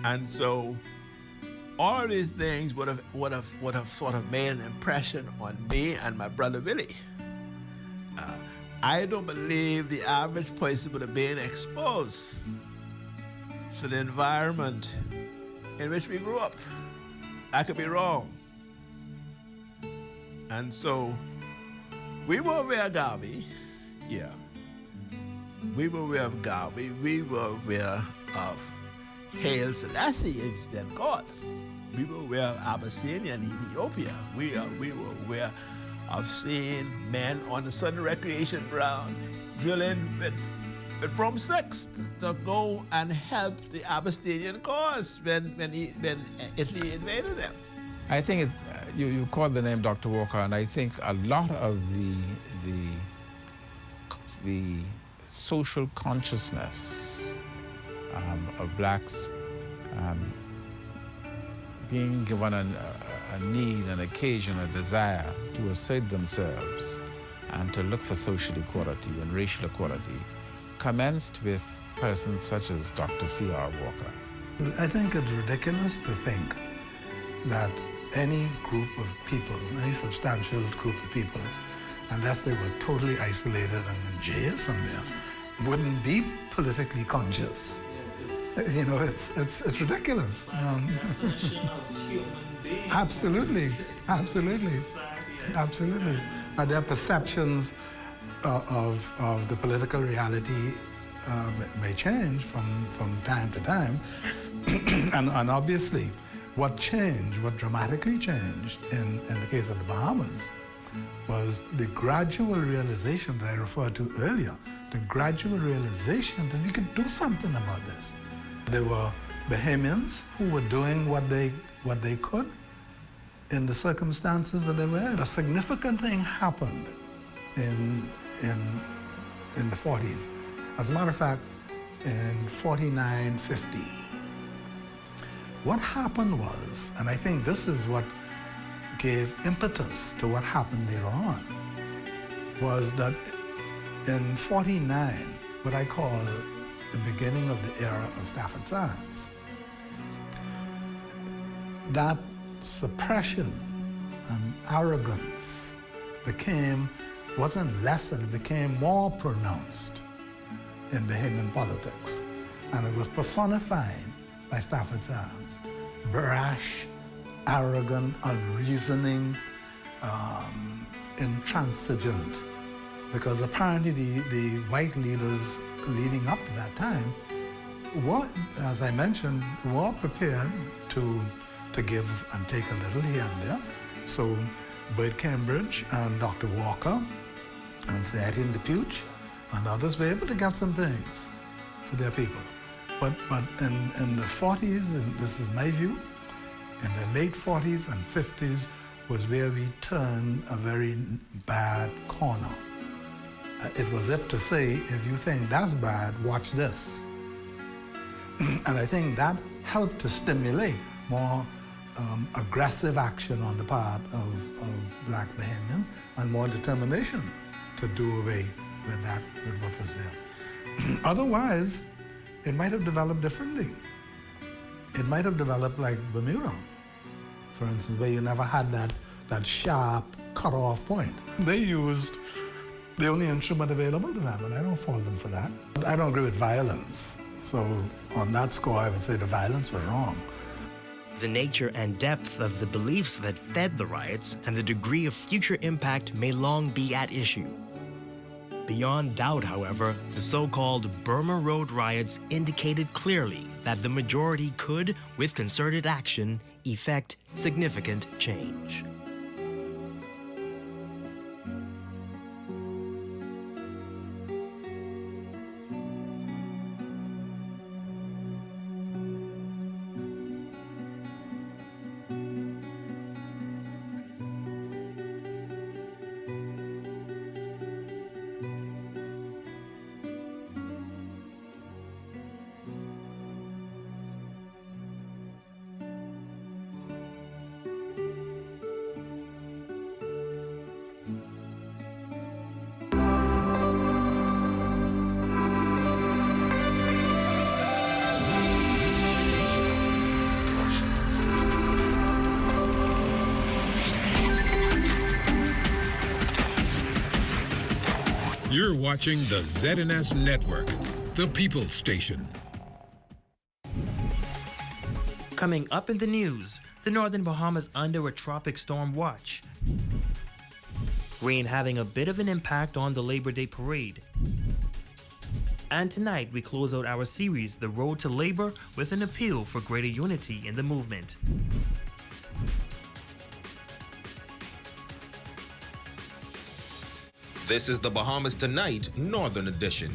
And so all of these things would have sort of made an impression on me and my brother Billy. I don't believe the average person would have been exposed to the environment in which we grew up. I could be wrong. And so we were aware of Garvey, yeah. We were aware of Garvey. We were aware of Haile Selassie, is then God. We were aware of Abyssinia and Ethiopia. We were aware of seeing men on the Southern Recreation Ground drilling with broomsticks to go and help the Abyssinian cause when Italy invaded them. I think you called the name Dr. Walker, and I think a lot of the social consciousness of blacks being given a need, an occasion, a desire to assert themselves and to look for social equality and racial equality commenced with persons such as Dr. C.R. Walker. I think it's ridiculous to think that any group of people, any substantial group of people, unless they were totally isolated and in jail somewhere, wouldn't be politically conscious. You know, it's ridiculous. Definition of human being. Absolutely. And their perceptions of the political reality may change from time to time. and obviously, what dramatically changed in the case of the Bahamas was the gradual realization that I referred to earlier, the gradual realization that we could do something about this. There were Bahamians who were doing what they could in the circumstances that they were in. A significant thing happened in the 40s. As a matter of fact, in 49, 50. What happened was, and I think this is what gave impetus to what happened later on, was that in 49, what I call the beginning of the era of Stafford Sands, that suppression and arrogance wasn't lessened, it became more pronounced in Bahamian politics. And it was personified by Stafford Sands. Brash, arrogant, unreasoning, intransigent. Because apparently the white leaders leading up to that time were, as I mentioned, were prepared to give and take a little here and there. So Bert Cambridge and Dr. Walker and Sir Etienne Depuch and others were able to get some things for their people. But in the 40s, and this is my view, in the late 40s and 50s was where we turned a very bad corner. It was as if to say, if you think that's bad, watch this. And I think that helped to stimulate more aggressive action on the part of black Bahamians and more determination to do away with what was there. Otherwise, it might have developed differently. It might have developed like Bermuda, for instance, where you never had that sharp cut-off point. They used the only instrument available to them, and I don't fault them for that. I don't agree with violence. So on that score, I would say the violence was wrong. The nature and depth of the beliefs that fed the riots and the degree of future impact may long be at issue. Beyond doubt, however, the so-called Burma Road riots indicated clearly that the majority could, with concerted action, effect significant change. You're watching the ZNS Network, the People's Station. Coming up in the news, the Northern Bahamas under a tropic storm watch. Rain having a bit of an impact on the Labor Day parade. And tonight, we close out our series, The Road to Labor, with an appeal for greater unity in the movement. This is the Bahamas Tonight Northern Edition.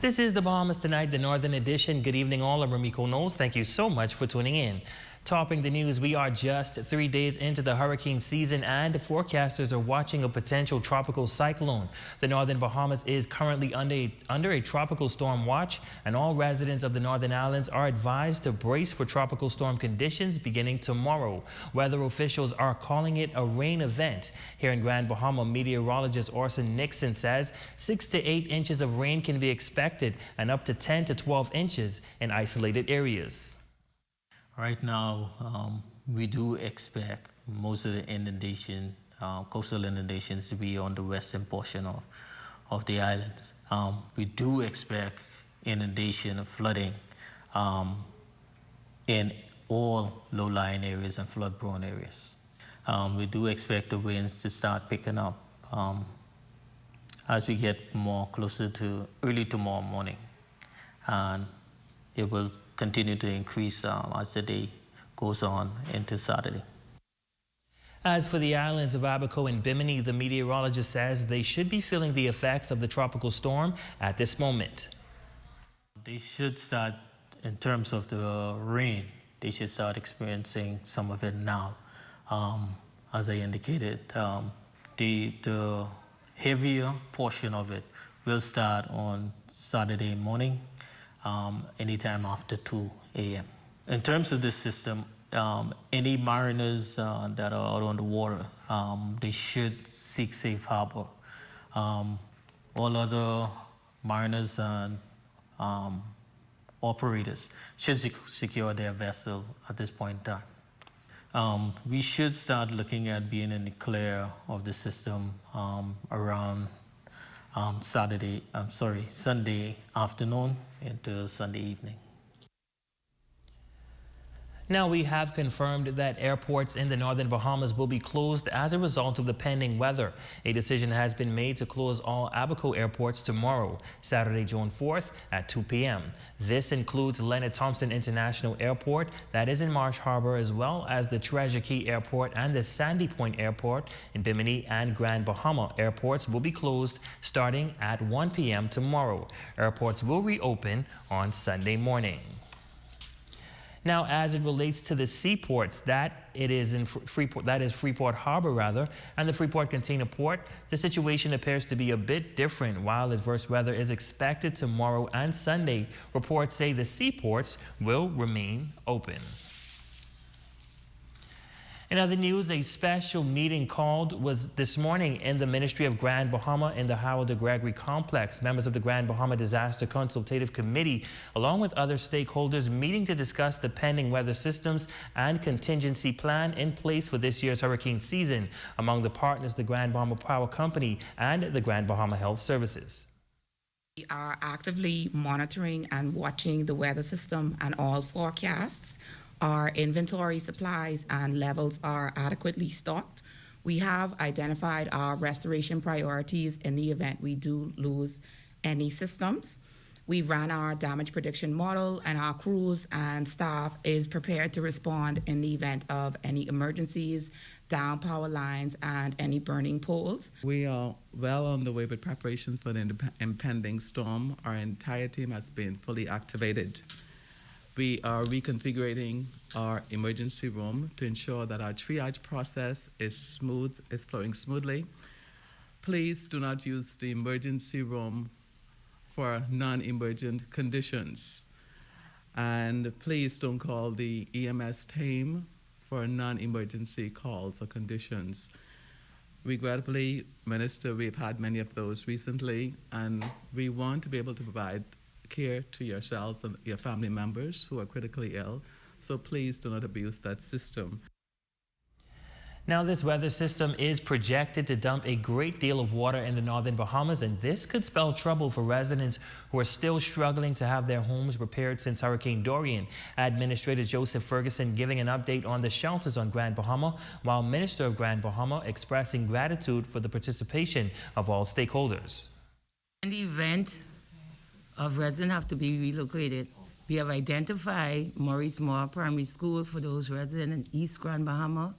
This is the Bahamas Tonight, the Northern Edition. Good evening, all. I'm Ramiko Knowles. Thank you so much for tuning in. Topping the news, we are just 3 days into the hurricane season and forecasters are watching a potential tropical cyclone. The Northern Bahamas is currently under a tropical storm watch, and all residents of the Northern Islands are advised to brace for tropical storm conditions beginning tomorrow. Weather officials are calling it a rain event. Here in Grand Bahama, meteorologist Orson Nixon says 6 to 8 inches of rain can be expected and up to 10 to 12 inches in isolated areas. Right now, we do expect most of the inundation, coastal inundations, to be on the western portion of the islands. We do expect inundation and flooding in all low-lying areas and flood-prone areas. We do expect the winds to start picking up as we get more closer to early tomorrow morning, and it will continue to increase as the day goes on into Saturday. As for the islands of Abaco and Bimini, the meteorologist says they should be feeling the effects of the tropical storm at this moment. They should start, in terms of the rain, they should start experiencing some of it now. As I indicated, the heavier portion of it will start on Saturday morning, anytime after 2 a.m. In terms of this system, any mariners that are out on the water, they should seek safe harbor. All other mariners and operators should secure their vessel at this point in time. We should start looking at being in the clear of the system around Sunday afternoon into Sunday evening. Now, we have confirmed that airports in the Northern Bahamas will be closed as a result of the pending weather. A decision has been made to close all Abaco airports tomorrow, Saturday, June 4th at 2 p.m. This includes Leonard Thompson International Airport, that is in Marsh Harbor, as well as the Treasure Key Airport and the Sandy Point Airport in Bimini and Grand Bahama. Airports will be closed starting at 1 p.m. tomorrow. Airports will reopen on Sunday morning. Now, as it relates to the seaports, that is Freeport Harbor, and the Freeport Container Port, the situation appears to be a bit different. While adverse weather is expected tomorrow and Sunday, reports say the seaports will remain open. In other news, a special meeting was this morning in the Ministry of Grand Bahama in the Howell de Gregory Complex. Members of the Grand Bahama Disaster Consultative Committee, along with other stakeholders, meeting to discuss the pending weather systems and contingency plan in place for this year's hurricane season. Among the partners, the Grand Bahama Power Company and the Grand Bahama Health Services. We are actively monitoring and watching the weather system and all forecasts. Our inventory, supplies, and levels are adequately stocked. We have identified our restoration priorities in the event we do lose any systems. We ran our damage prediction model, and our crews and staff is prepared to respond in the event of any emergencies, down power lines, and any burning poles. We are well on the way with preparations for the impending storm. Our entire team has been fully activated. We are reconfiguring our emergency room to ensure that our triage process is flowing smoothly. Please do not use the emergency room for non-emergent conditions. And please don't call the EMS team for non-emergency calls or conditions. Regrettably, Minister, we've had many of those recently, and we want to be able to provide care to yourselves and your family members who are critically ill, so please do not abuse that system. Now, this weather system is projected to dump a great deal of water in the northern Bahamas, and this could spell trouble for residents who are still struggling to have their homes repaired since Hurricane Dorian. Administrator Joseph Ferguson giving an update on the shelters on Grand Bahama, while Minister of Grand Bahama expressing gratitude for the participation of all stakeholders. In the event of residents have to be relocated, we have identified Maurice Moore Primary School for those residents in East Grand Bahama.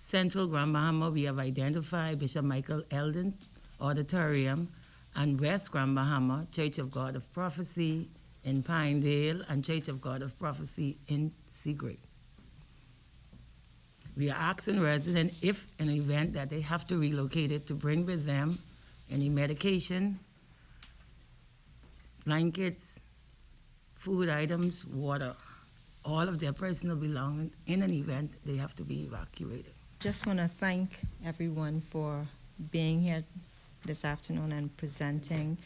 Central Grand Bahama, we have identified Bishop Michael Eldon Auditorium, and West Grand Bahama, Church of God of Prophecy in Pinedale and Church of God of Prophecy in Seagrave. We are asking residents, if in an event that they have to relocate it, to bring with them any medication, blankets, food items, water, all of their personal belongings. In an event they have to be evacuated. Just want to thank everyone for being here this afternoon and presenting.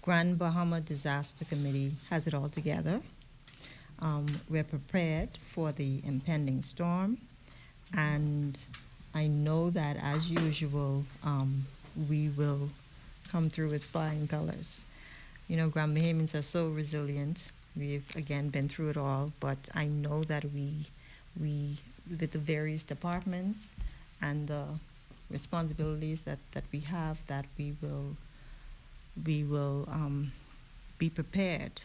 Grand Bahama Disaster Committee has it all together. We're prepared for the impending storm, and I know that as usual we will come through with flying colors. You know, Grand Bahamians are so resilient. We've again been through it all, but I know that we with the various departments and the responsibilities that we have, that we will be prepared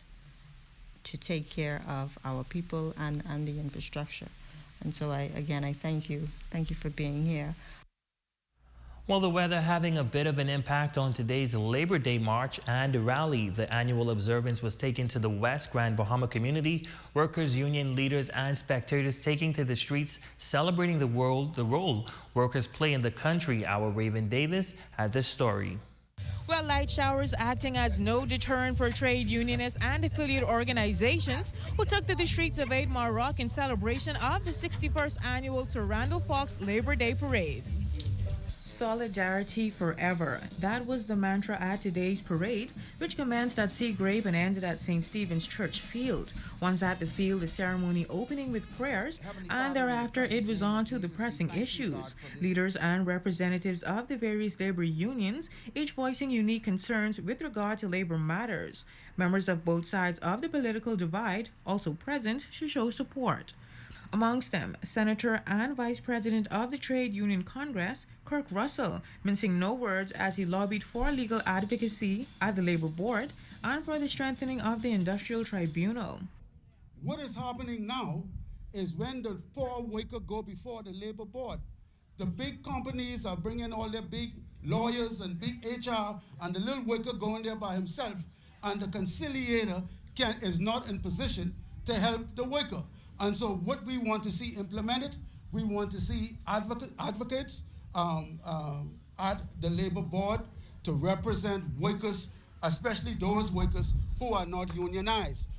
to take care of our people and the infrastructure. And so I thank you for being here. Well, the weather having a bit of an impact on today's Labor Day March and rally. The annual observance was taken to the West Grand Bahama community. Workers, union leaders, and spectators taking to the streets, celebrating the role workers play in the country. Our Raven Davis has this story. Well, light showers acting as no deterrent for trade unionists and affiliate organizations who took to the streets of 8 Mile Rock in celebration of the 61st annual Sir Randall Fox Labor Day Parade. Solidarity forever. That was the mantra at today's parade, which commenced at Seagrave and ended at St. Stephen's Church Field. Once at the field, the ceremony opening with prayers, and thereafter it was on to the pressing issues. Leaders and representatives of the various labor unions, each voicing unique concerns with regard to labor matters. Members of both sides of the political divide, also present, should show support. Amongst them, Senator and Vice President of the Trade Union Congress, Kirk Russell, mincing no words as he lobbied for legal advocacy at the Labor Board and for the strengthening of the Industrial Tribunal. What is happening now is when the 4 workers go before the Labor Board, the big companies are bringing all their big lawyers and big HR, and the little worker going there by himself, and the conciliator is not in position to help the worker. And so what we want to see implemented, we want to see advocates at the Labor Board to represent workers, especially those workers who are not unionized.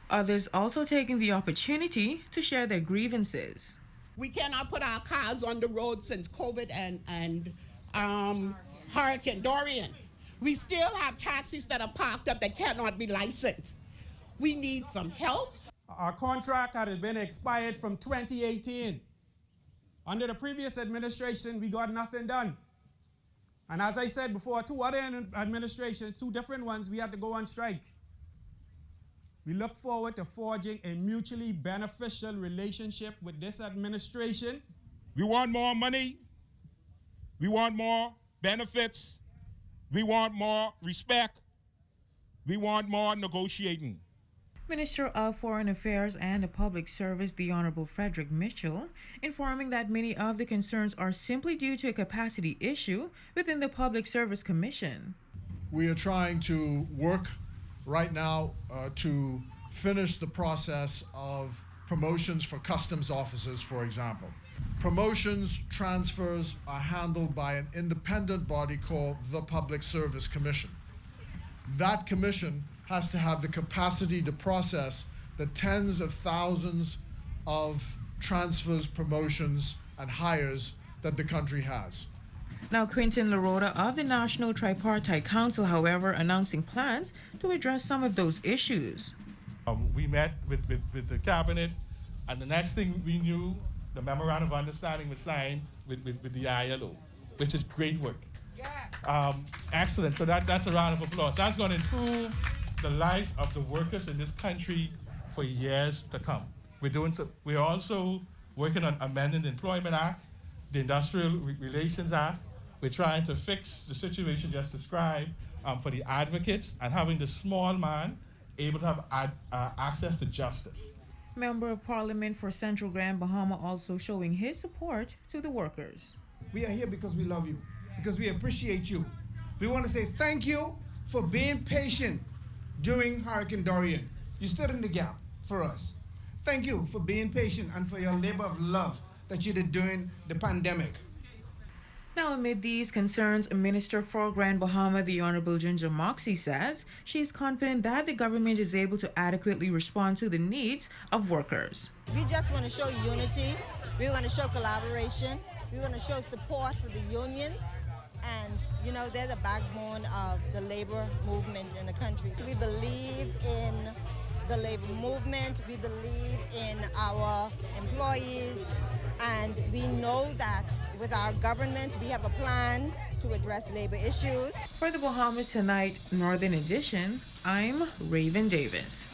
Others also taking the opportunity to share their grievances. We cannot put our cars on the road since COVID and Hurricane Dorian. We still have taxis that are parked up that cannot be licensed. We need some help. Our contract had been expired from 2018. Under the previous administration, we got nothing done. And as I said before, 2 other administrations, 2 different ones, we had to go on strike. We look forward to forging a mutually beneficial relationship with this administration. We want more money. We want more benefits. We want more respect. We want more negotiating. Minister of Foreign Affairs and Public Service, the Honorable Frederick Mitchell, informing that many of the concerns are simply due to a capacity issue within the Public Service Commission. We are trying to work right now to finish the process of promotions for customs officers, for example. Promotions, transfers are handled by an independent body called the Public Service Commission. That commission has to have the capacity to process the tens of thousands of transfers, promotions, and hires that the country has. Now, Quintin LaRota of the National Tripartite Council, however, announcing plans to address some of those issues. We met with the cabinet, and the next thing we knew, the memorandum of understanding was signed with the ILO, which is great work. Excellent. So that's a round of applause. That's going to improve the life of the workers in this country for years to come. We're also working on amending the Employment Act, the Industrial Relations Act. We're trying to fix the situation just described for the advocates and having the small man able to have access to justice. Member of Parliament for Central Grand Bahama also showing his support to the workers. We are here because we love you, because we appreciate you. We want to say thank you for being patient during Hurricane Dorian. You stood in the gap for us. Thank you for being patient and for your labor of love that you did during the pandemic. Now, amid these concerns, Minister for Grand Bahama, the Honorable Ginger Moxie, says she's confident that the government is able to adequately respond to the needs of workers. We just want to show unity. We want to show collaboration. We want to show support for the unions. And, you know, they're the backbone of the labor movement in the country. We believe in the labor movement. We believe in our employees. And we know that with our government, we have a plan to address labor issues. For the Bahamas Tonight Northern Edition, I'm Raven Davis.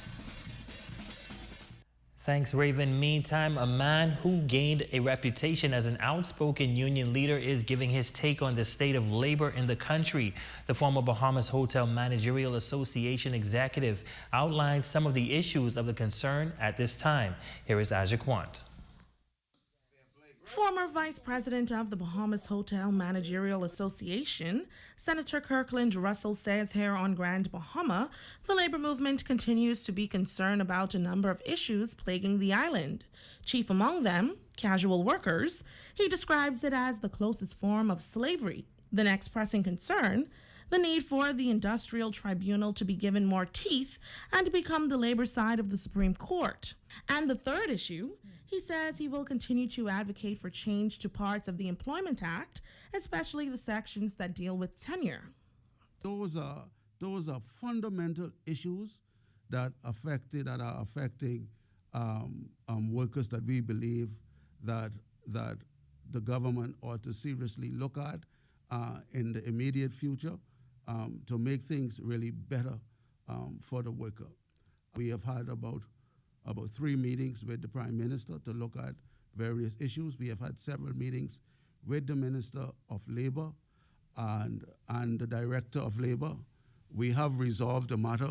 Thanks, Raven. Meantime, a man who gained a reputation as an outspoken union leader is giving his take on the state of labor in the country. The former Bahamas Hotel Managerial Association executive outlined some of the issues of the concern at this time. Here is Aja Quant. Former Vice President of the Bahamas Hotel Managerial Association, Senator Kirkland Russell says here on Grand Bahama, the labor movement continues to be concerned about a number of issues plaguing the island. Chief among them, casual workers. He describes it as the closest form of slavery. The next pressing concern, the need for the industrial tribunal to be given more teeth and to become the labor side of the Supreme Court. And the third issue, he says he will continue to advocate for change to parts of the Employment Act, especially the sections that deal with tenure. Those are fundamental issues that are affecting workers that we believe that the government ought to seriously look at in the immediate future to make things really better for the worker. We have had about 3 meetings with the Prime Minister to look at various issues. We have had several meetings with the Minister of Labor and the Director of Labor. We have resolved the matter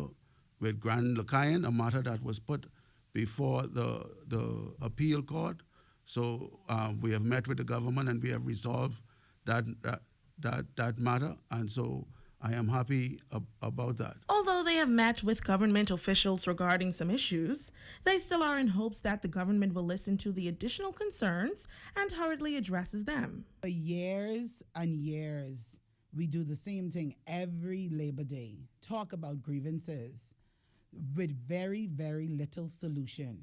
with Grand Lucayan, a matter that was put before the appeal court. So we have met with the government and we have resolved that matter, and so I am happy about that. Although they have met with government officials regarding some issues, they still are in hopes that the government will listen to the additional concerns and hurriedly addresses them. For years and years, we do the same thing every Labor Day, talk about grievances with very, very little solution.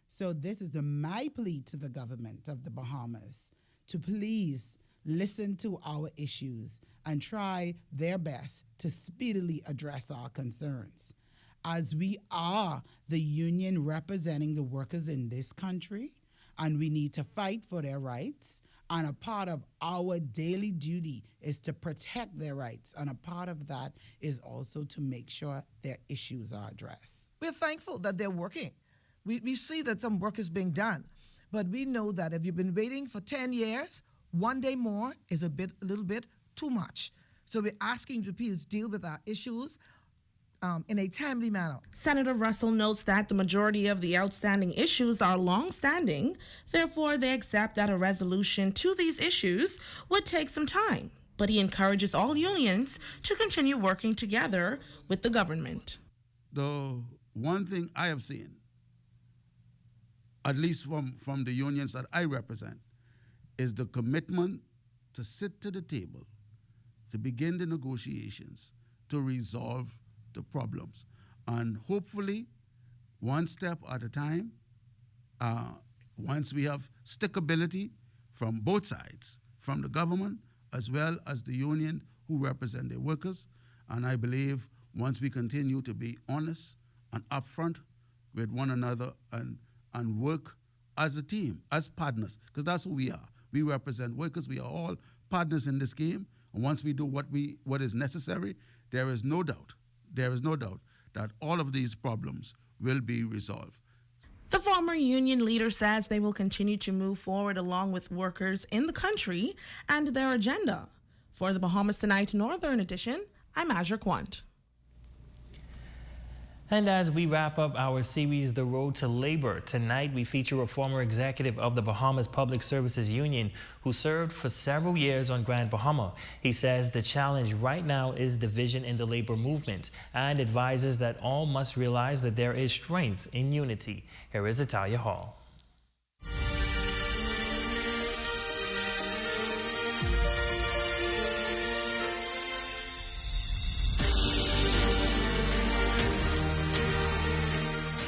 So this is my plea to the government of the Bahamas to please listen to our issues and try their best to speedily address our concerns. As we are the union representing the workers in this country, and we need to fight for their rights, and a part of our daily duty is to protect their rights, and a part of that is also to make sure their issues are addressed. We're thankful that they're working. We see that some work is being done, but we know that if you've been waiting for 10 years, 1 day more is a little bit too much. So we're asking you to please deal with our issues in a timely manner. Senator Russell notes that the majority of the outstanding issues are long-standing. Therefore, they accept that a resolution to these issues would take some time. But he encourages all unions to continue working together with the government. The one thing I have seen, at least from the unions that I represent, is the commitment to sit to the table, to begin the negotiations, to resolve the problems. And hopefully, one step at a time, once we have stickability from both sides, from the government as well as the union who represent their workers, and I believe once we continue to be honest and upfront with one another and work as a team, as partners, because that's who we are. We represent workers. We are all partners in this game. And once we do what is necessary, there is no doubt that all of these problems will be resolved. The former union leader says they will continue to move forward along with workers in the country and their agenda. For the Bahamas Tonight Northern Edition, I'm Azra Quant. And as we wrap up our series, The Road to Labor, tonight we feature a former executive of the Bahamas Public Services Union who served for several years on Grand Bahama. He says the challenge right now is division in the labor movement and advises that all must realize that there is strength in unity. Here is Italia Hall.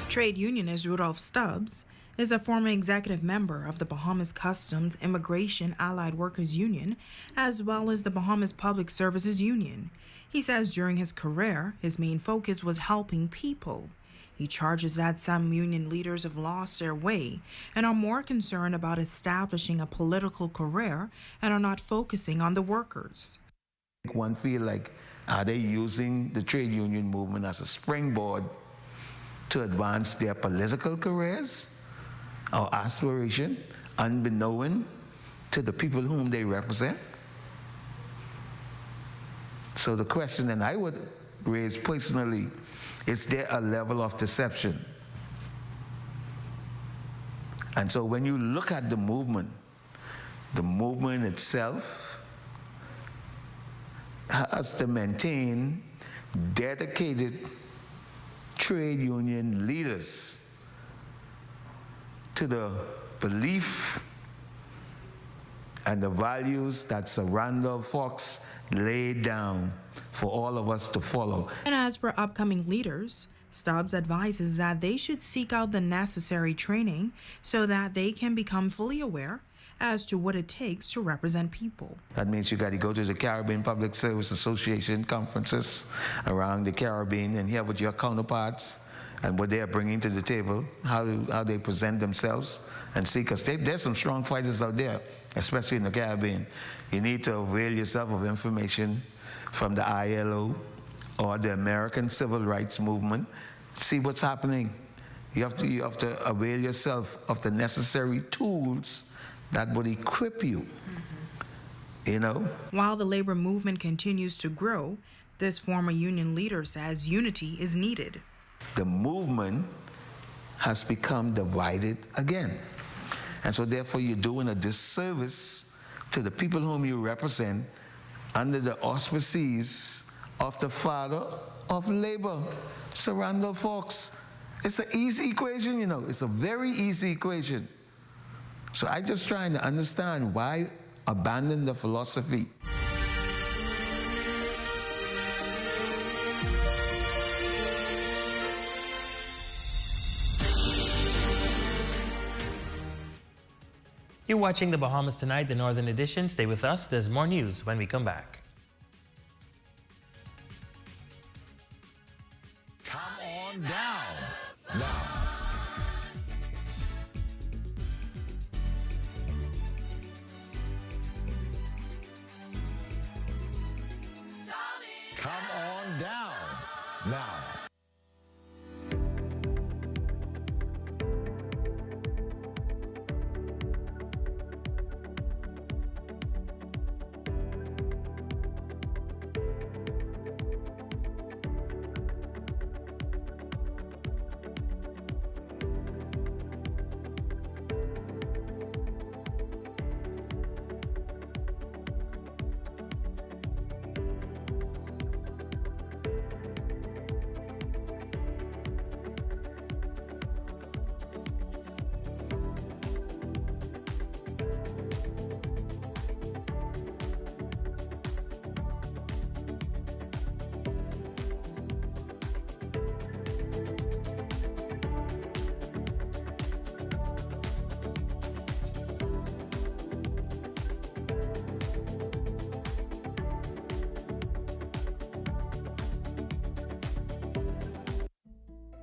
Trade unionist Rudolph Stubbs is a former executive member of the Bahamas Customs Immigration Allied Workers Union, as well as the Bahamas Public Services Union. He says during his career, his main focus was helping people. He charges that some union leaders have lost their way and are more concerned about establishing a political career and are not focusing on the workers. One feel like, are they using the trade union movement as a springboard to advance their political careers or aspiration, unbeknown to the people whom they represent? So the question that I would raise personally, is there a level of deception? And so when you look at the movement itself has to maintain dedicated trade union leaders to the belief and the values that Sir Randolph Fox laid down for all of us to follow. And as for upcoming leaders, Stubbs advises that they should seek out the necessary training so that they can become fully aware as to what it takes to represent people. That means you got to go to the Caribbean Public Service Association conferences around the Caribbean and hear what your counterparts and what they are bringing to the table, how they present themselves, and see, because there's some strong fighters out there, especially in the Caribbean. You need to avail yourself of information from the ILO or the American Civil Rights Movement. See what's happening. You have to avail yourself of the necessary tools that would equip you, you know? While the labor movement continues to grow, this former union leader says unity is needed. The movement has become divided again. And so therefore you're doing a disservice to the people whom you represent under the auspices of the father of labor, Sir Randolph Fox. It's an easy equation, you know. It's a very easy equation. So I'm just trying to understand why abandon the philosophy. You're watching the Bahamas Tonight, the Northern Edition. Stay with us. There's more news when we come back. Come on down. Now. Come on down now.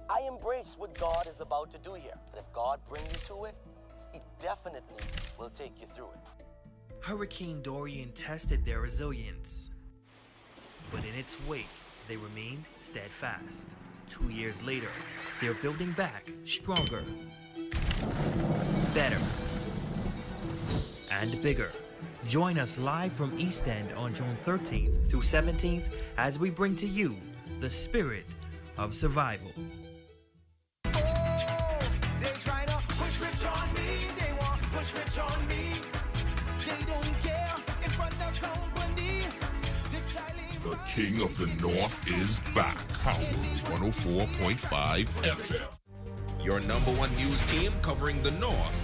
I embrace what God is about to do here. But if God brings you to it, definitely will take you through it. Hurricane Dorian tested their resilience, but in its wake, they remained steadfast. 2 years later, they're building back stronger, better, and bigger. Join us live from East End on June 13th through 17th as we bring to you the spirit of survival. They try to push rich on me, they want push rich on me. They don't care in front of company. The King of the North is back. Howard 104.5 FM. Your #1 news team covering the North.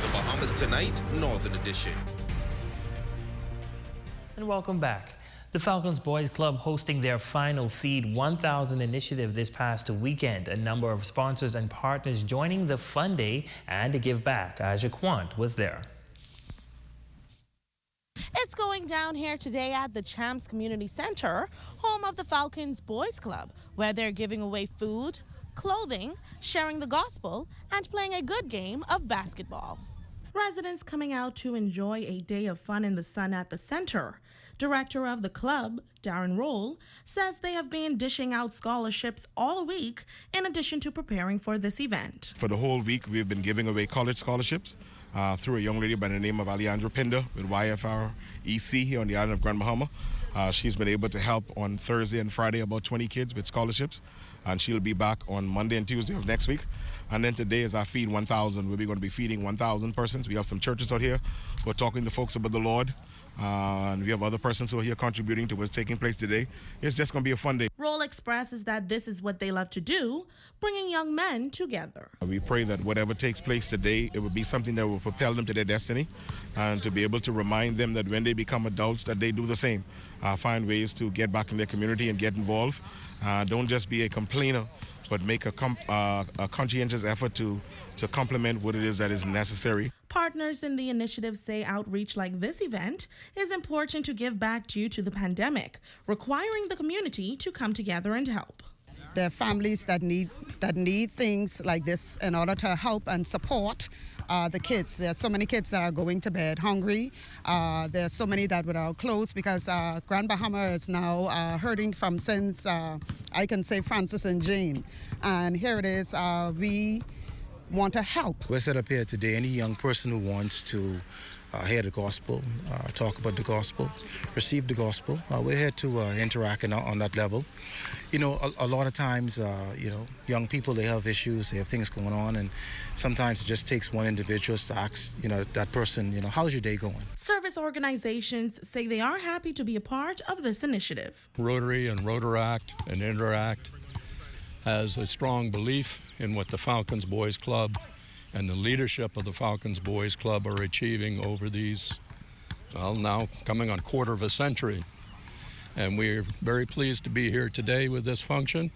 The Bahamas Tonight, Northern Edition. And welcome back. The Falcons Boys Club hosting their final Feed 1000 initiative this past weekend. A number of sponsors and partners joining the fun day and to give back. Aja Quant was there. It's going down here today at the Champs Community Center, home of the Falcons Boys Club, where they're giving away food, clothing, sharing the gospel, and playing a good game of basketball. Residents coming out to enjoy a day of fun in the sun at the center. Director of the club, Darren Roll, says they have been dishing out scholarships all week in addition to preparing for this event. For the whole week, we've been giving away college scholarships through a young lady by the name of Alejandra Pinder with YFR EC here on the island of Grand Bahama. She's been able to help on Thursday and Friday about 20 kids with scholarships, and she'll be back on Monday and Tuesday of next week. And then today is our Feed 1000. We'll be going to be feeding 1,000 persons. We have some churches out here who are talking to folks about the Lord. And we have other persons who are here contributing to what's taking place today. It's just going to be a fun day. Roll expresses that this is what they love to do, bringing young men together. We pray that whatever takes place today, it will be something that will propel them to their destiny and to be able to remind them that when they become adults that they do the same. Find ways to get back in their community and get involved. Don't just be a complainer, but make a conscientious effort to complement what it is that is necessary. Partners in the initiative say outreach like this event is important to give back due to the pandemic, requiring the community to come together and help. There are families that need things like this in order to help and support the kids. There are so many kids that are going to bed hungry. There are so many that without clothes because Grand Bahama is now hurting from since, I can say, Francis and Jane. And here it is, we want to help. We're set up here today. Any young person who wants to hear the gospel, talk about the gospel, receive the gospel, we're here to interact on that level. You know, a lot of times, young people, they have issues, they have things going on, and sometimes it just takes one individual to ask, that person, how's your day going? Service organizations say they are happy to be a part of this initiative. Rotary and Rotaract and Interact has a strong belief in what the Falcons Boys Club and the leadership of the Falcons Boys Club are achieving over these, now coming on quarter of a century. And we're very pleased to be here today with this function.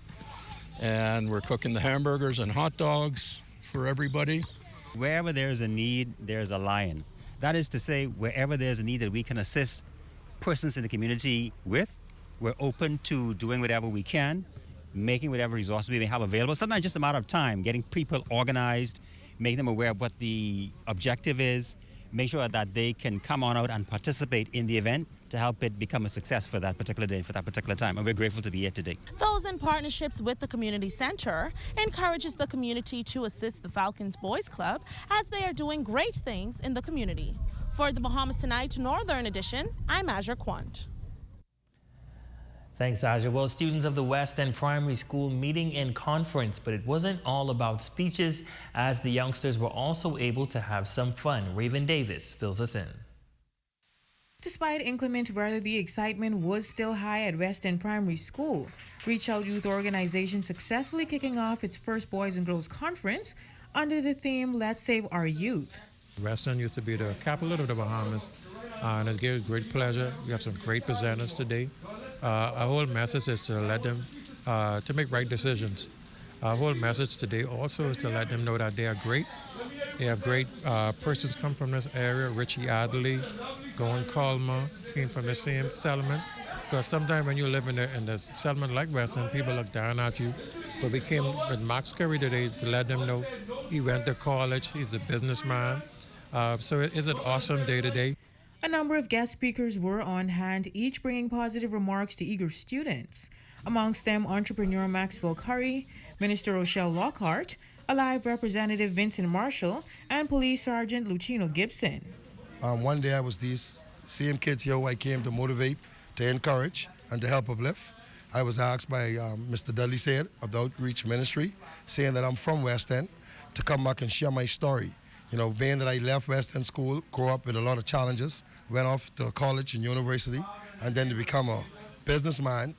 And we're cooking the hamburgers and hot dogs for everybody. Wherever there's a need, there's a lion. That is to say, wherever there's a need that we can assist persons in the community with, we're open to doing whatever we can, making whatever resources we may have available. Sometimes just a matter of time, getting people organized, making them aware of what the objective is, make sure that they can come on out and participate in the event to help it become a success for that particular day, for that particular time. And we're grateful to be here today. Those in partnerships with the community center encourages the community to assist the Falcons Boys Club as they are doing great things in the community. For the Bahamas Tonight Northern Edition, I'm Aja Quant. Thanks, Aja. Well, students of the West End Primary School meeting in conference, but it wasn't all about speeches as the youngsters were also able to have some fun. Raven Davis fills us in. Despite inclement weather, the excitement was still high at West End Primary School. Reach Out Youth Organization successfully kicking off its first Boys and Girls Conference under the theme, Let's Save Our Youth. West End used to be the capital of the Bahamas, and it's given great pleasure. We have some great presenters today. Our whole message is to let them to make right decisions. Our whole message today also is to let them know that they are great. They have great persons come from this area. Richie Adley, Gowan Colmer came from the same settlement. Because sometimes when you live in the settlement like West End, people look down at you. But we came with Max Curry today to let them know He went to college. He's a businessman. So it is an awesome day today. A number of guest speakers were on hand, each bringing positive remarks to eager students. Amongst them, entrepreneur Maxwell Curry, Minister Rochelle Lockhart, Alive Representative Vincent Marshall, and Police Sergeant Lucino Gibson. One day I was these same kids here who I came to motivate, to encourage, and to help uplift. I was asked by Mr. Dudley Said of the Outreach Ministry, saying that I'm from West End, to come back and share my story. You know, being that I left West End School, grew up with a lot of challenges, went off to college and university, and then to become a businessman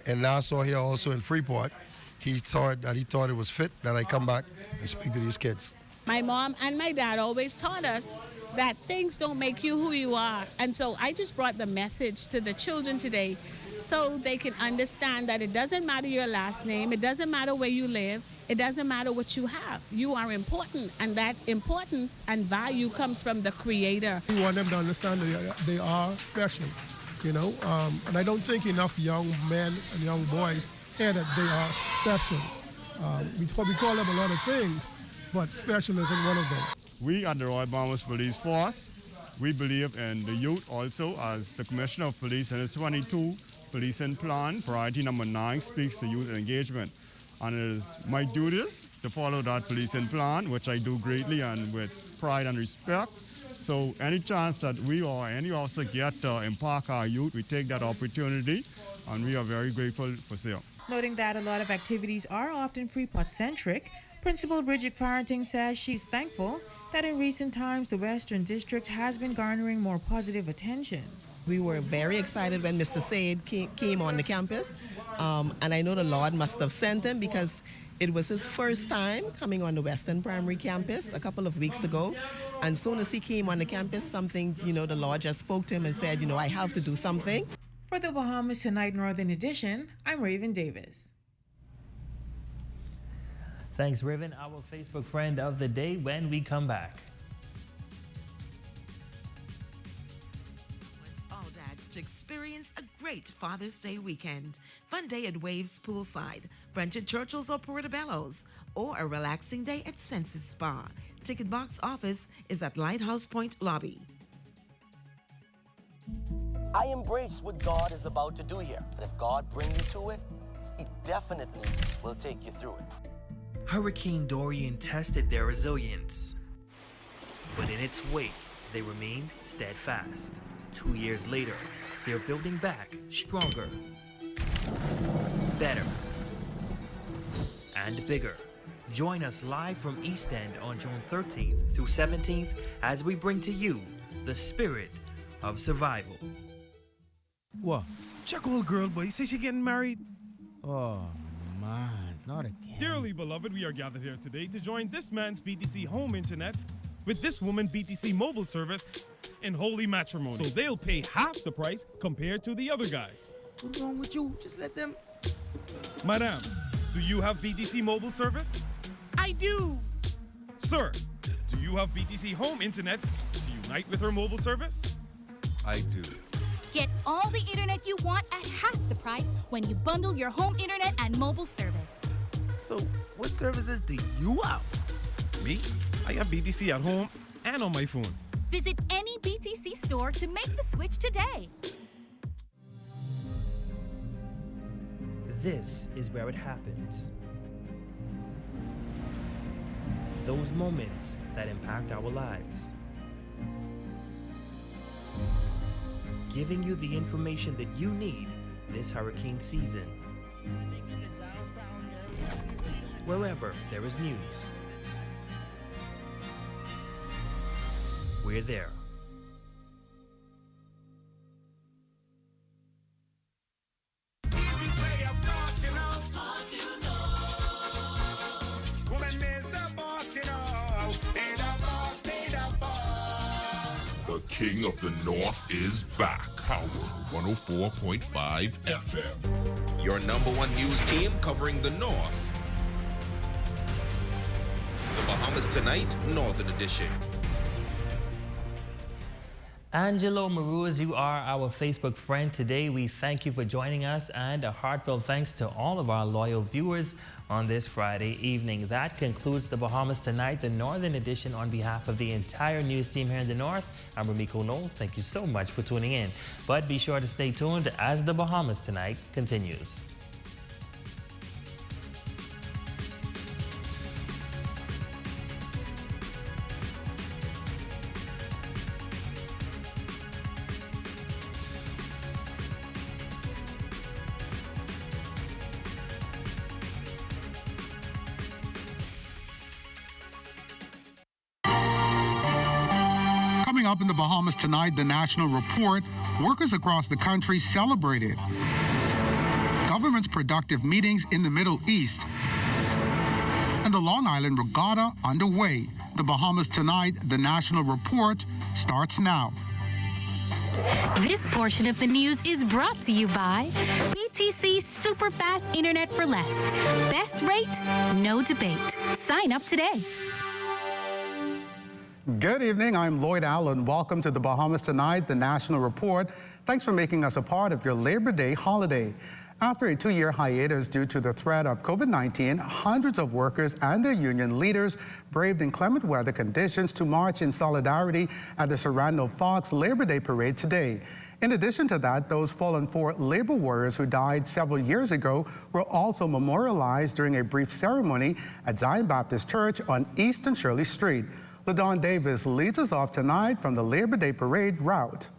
in Nassau here, also in Freeport. He thought it was fit that I come back and speak to these kids. My mom and my dad always taught us that things don't make you who you are. And so I just brought the message to the children today so they can understand that it doesn't matter your last name, it doesn't matter where you live, it doesn't matter what you have. You are important, and that importance and value comes from the Creator. We want them to understand that they are special, you know, and I don't think enough young men and young boys hear that they are special. We probably call them a lot of things, but special isn't one of them. We at the Royal Bahamas Police Force, we believe in the youth also, as the Commissioner of Police in his 22 policing plan, priority number 9, speaks to youth engagement. And it is my duties to follow that policing plan, which I do greatly and with pride and respect. So any chance that we or any officer get to impact our youth, we take that opportunity, and we are very grateful for so. Noting that a lot of activities are often Freeport-centric, Principal Bridget Farrington says she's thankful that in recent times the Western District has been garnering more positive attention. We were very excited when Mr. Said came on the campus, and I know the Lord must have sent him because it was his first time coming on the Western Primary campus a couple of weeks ago. And as soon as he came on the campus, something, you know, the Lord just spoke to him and said, you know, I have to do something. For the Bahamas Tonight Northern Edition, I'm Raven Davis. Thanks, Raven. Our Facebook friend of the day when we come back. All dads to experience a great Father's Day weekend. Fun day at Waves Poolside, brunch at Churchill's or Portobello's, or a relaxing day at Senses Spa. Ticket box office is at Lighthouse Point Lobby. I embrace what God is about to do here. And if God brings you to it, He definitely will take you through it. Hurricane Dorian tested their resilience, but in its wake, they remained steadfast. 2 years later, they're building back stronger, better, and bigger. Join us live from East End on June 13th through 17th as we bring to you the spirit of survival. What? Check old girl, boy. Say she getting married? Oh, man, not again. Dearly beloved, we are gathered here today to join this man's BTC home internet with this woman BTC mobile service in holy matrimony. So they'll pay half the price compared to the other guys. What's wrong with you? Just let them... Madam, do you have BTC mobile service? I do. Sir, do you have BTC home internet to unite with her mobile service? I do. Get all the internet you want at half the price when you bundle your home internet and mobile service. So, what services do you have? Me? I have BTC at home and on my phone. Visit any BTC store to make the switch today. This is where it happens. Those moments that impact our lives. Giving you the information that you need this hurricane season. Wherever there is news, we're there. The King of the North is back. Power 104.5 FM. Your number one news team covering the North. The Bahamas Tonight Northern Edition. Angelo Maruz, you are our Facebook friend today. We thank you for joining us, and a heartfelt thanks to all of our loyal viewers on this Friday evening. That concludes the Bahamas Tonight, the Northern edition. On behalf of the entire news team here in the North, I'm Ramiko Knowles. Thank you so much for tuning in. But be sure to stay tuned as the Bahamas Tonight continues. Coming up in the Bahamas Tonight, the National Report, workers across the country celebrated. Government's productive meetings in the Middle East. And the Long Island Regatta underway. The Bahamas Tonight, the National Report, starts now. This portion of the news is brought to you by PTC Super Fast Internet for Less. Best rate, no debate. Sign up today. Good evening, I'm Lloyd Allen. Welcome to the Bahamas Tonight, the National Report. Thanks for making us a part of your Labor Day holiday. After a 2-year hiatus due to the threat of COVID-19, hundreds of workers and their union leaders braved inclement weather conditions to march in solidarity at the Sarandel Fox Labor Day Parade today. In addition to that, those fallen for labor warriors who died several years ago were also memorialized during a brief ceremony at Zion Baptist Church on East and Shirley Street. LaDon Davis leads us off tonight from the Labor Day Parade route.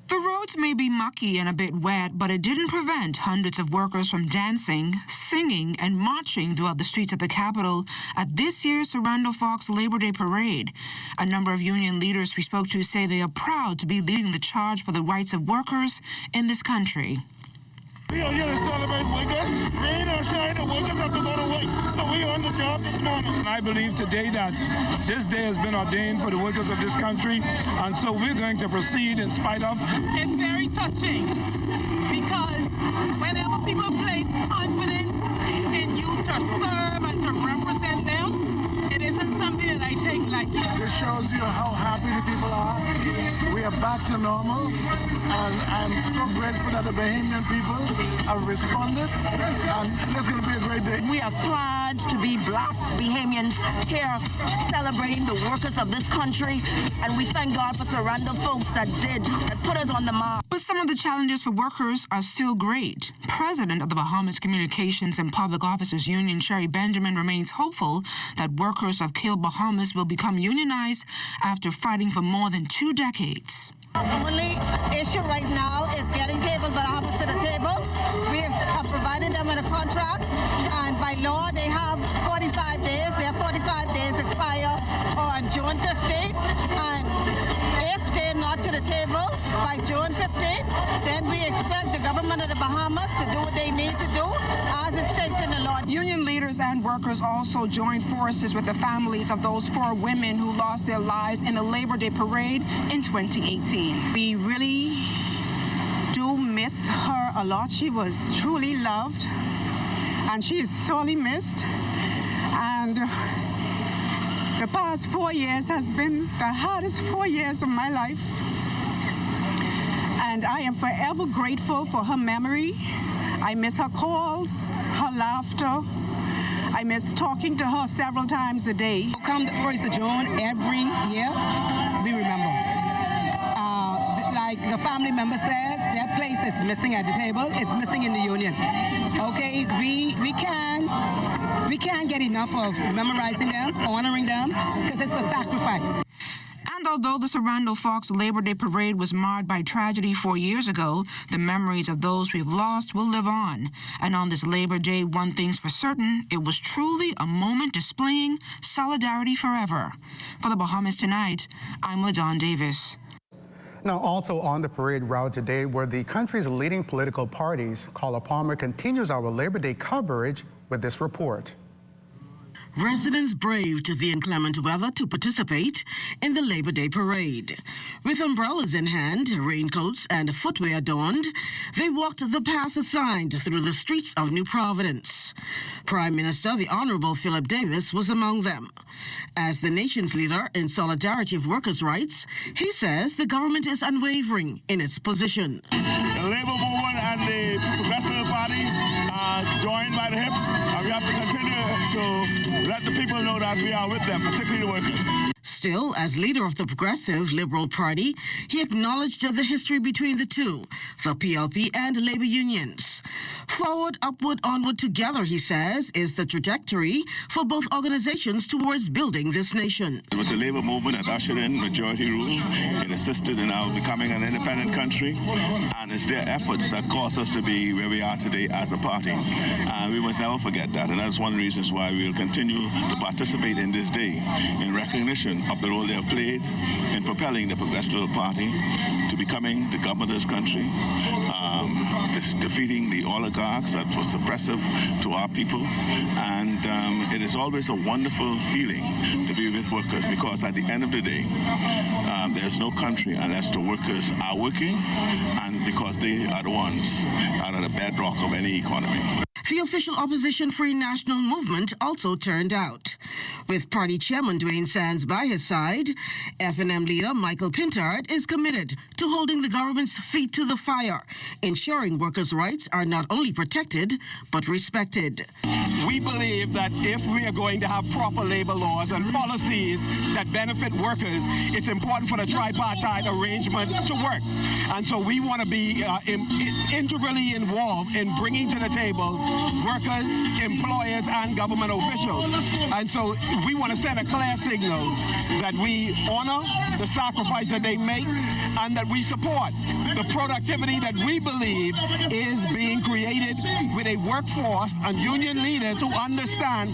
The roads may be mucky and a bit wet, but it didn't prevent hundreds of workers from dancing, singing, and marching throughout the streets of the capital at this year's Sarandel Fox Labor Day Parade. A number of union leaders we spoke to say they are proud to be leading the charge for the rights of workers in this country. We are here to celebrate workers. Rain or shine, the workers have to go to work. So we are on the job this morning. I believe today that this day has been ordained for the workers of this country, and so we're going to proceed in spite of. It's very touching because whenever people place confidence in you to serve and to represent them, it isn't something that I take lightly. This shows you how happy the people are. We are back to normal, and I'm so grateful that the Bahamian people have responded, and it's going to be a great day. We are proud to be Black Bahamians here celebrating the workers of this country, and we thank God for Sarandel folks that put us on the map. But some of the challenges for workers are still great. President of the Bahamas Communications and Public Officers Union, Sherry Benjamin, remains hopeful that workers of KIL Bahamas will become unionized after fighting for more than 2 decades. The only issue right now is getting tables Bahamas to the table. We have provided them with a contract, and by law they have 45 days. Their 45 days expire on June 15th, and if they're not to the table by June 15th, then we expect the government of the Bahamas to do what they need to do as it states in the law. Union leaders and workers also joined forces with the families of those 4 women who lost their lives in the Labor Day Parade in 2018. We really do miss her a lot. She was truly loved, and she is sorely missed. And the past 4 years has been the hardest 4 years of my life. And I am forever grateful for her memory. I miss her calls, her laughter. I miss talking to her several times a day. Come the 1st of June every year, we remember. Like the family member says, their place is missing at the table. It's missing in the union. Okay, we can't get enough of memorizing them, honoring them, because it's a sacrifice. And although the Sarandel Fox Labor Day Parade was marred by tragedy 4 years ago, the memories of those we've lost will live on. And on this Labor Day, one thing's for certain, it was truly a moment displaying solidarity forever. For the Bahamas Tonight, I'm LaDon Davis. Now, also on the parade route today were the country's leading political parties. Carla Palmer continues our Labor Day coverage with this report. residents braved the inclement weather to participate in the Labor Day parade. With umbrellas in hand, raincoats, and footwear adorned, they walked the path assigned through the streets of New Providence. Prime Minister, the Honorable Philip Davis, was among them. As the nation's leader in solidarity of workers' rights, he says the government is unwavering in its position. The Labour movement and the Progressive Party are joined by the hips, and we have to continue to let the people know that we are with them, particularly the workers. Still, as leader of the Progressive Liberal Party, he acknowledged the history between the two, the PLP and labor unions. Forward, upward, onward together, he says, is the trajectory for both organizations towards building this nation. It was the Labour movement that ushered in majority rule. It assisted in our becoming an independent country, and it's their efforts that caused us to be where we are today as a party. And we must never forget that, and that's one of the reasons why we will continue to participate in this day in recognition of the role they have played in propelling the Progressive Party to becoming the government of this country, defeating the oligarchs that was suppressive to our people. And it is always a wonderful feeling to be with workers, because at the end of the day, there's no country unless the workers are working, and because they are the ones that are the bedrock of any economy. The official opposition Free National Movement also turned out. With party chairman Dwayne Sands by his side, FNM leader Michael Pintard is committed to holding the government's feet to the fire, ensuring workers' rights are not only protected, but respected. We believe that if we are going to have proper labor laws and policies that benefit workers, it's important for the tripartite arrangement to work. And so we want to be integrally involved in bringing to the table workers, employers, and government officials. And so we want to send a clear signal that we honor the sacrifice that they make and that we support the productivity that we believe is being created with a workforce and union leaders who understand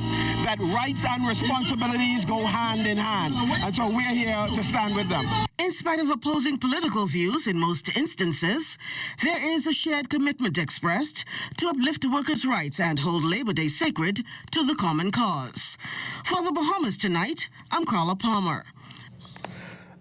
that rights and responsibilities go hand in hand. And so we're here to stand with them. In spite of opposing political views in most instances, there is a shared commitment expressed to uplift workers' rights and hold Labor Day sacred to the common cause. For the Bahamas Tonight, I'm Carla Palmer.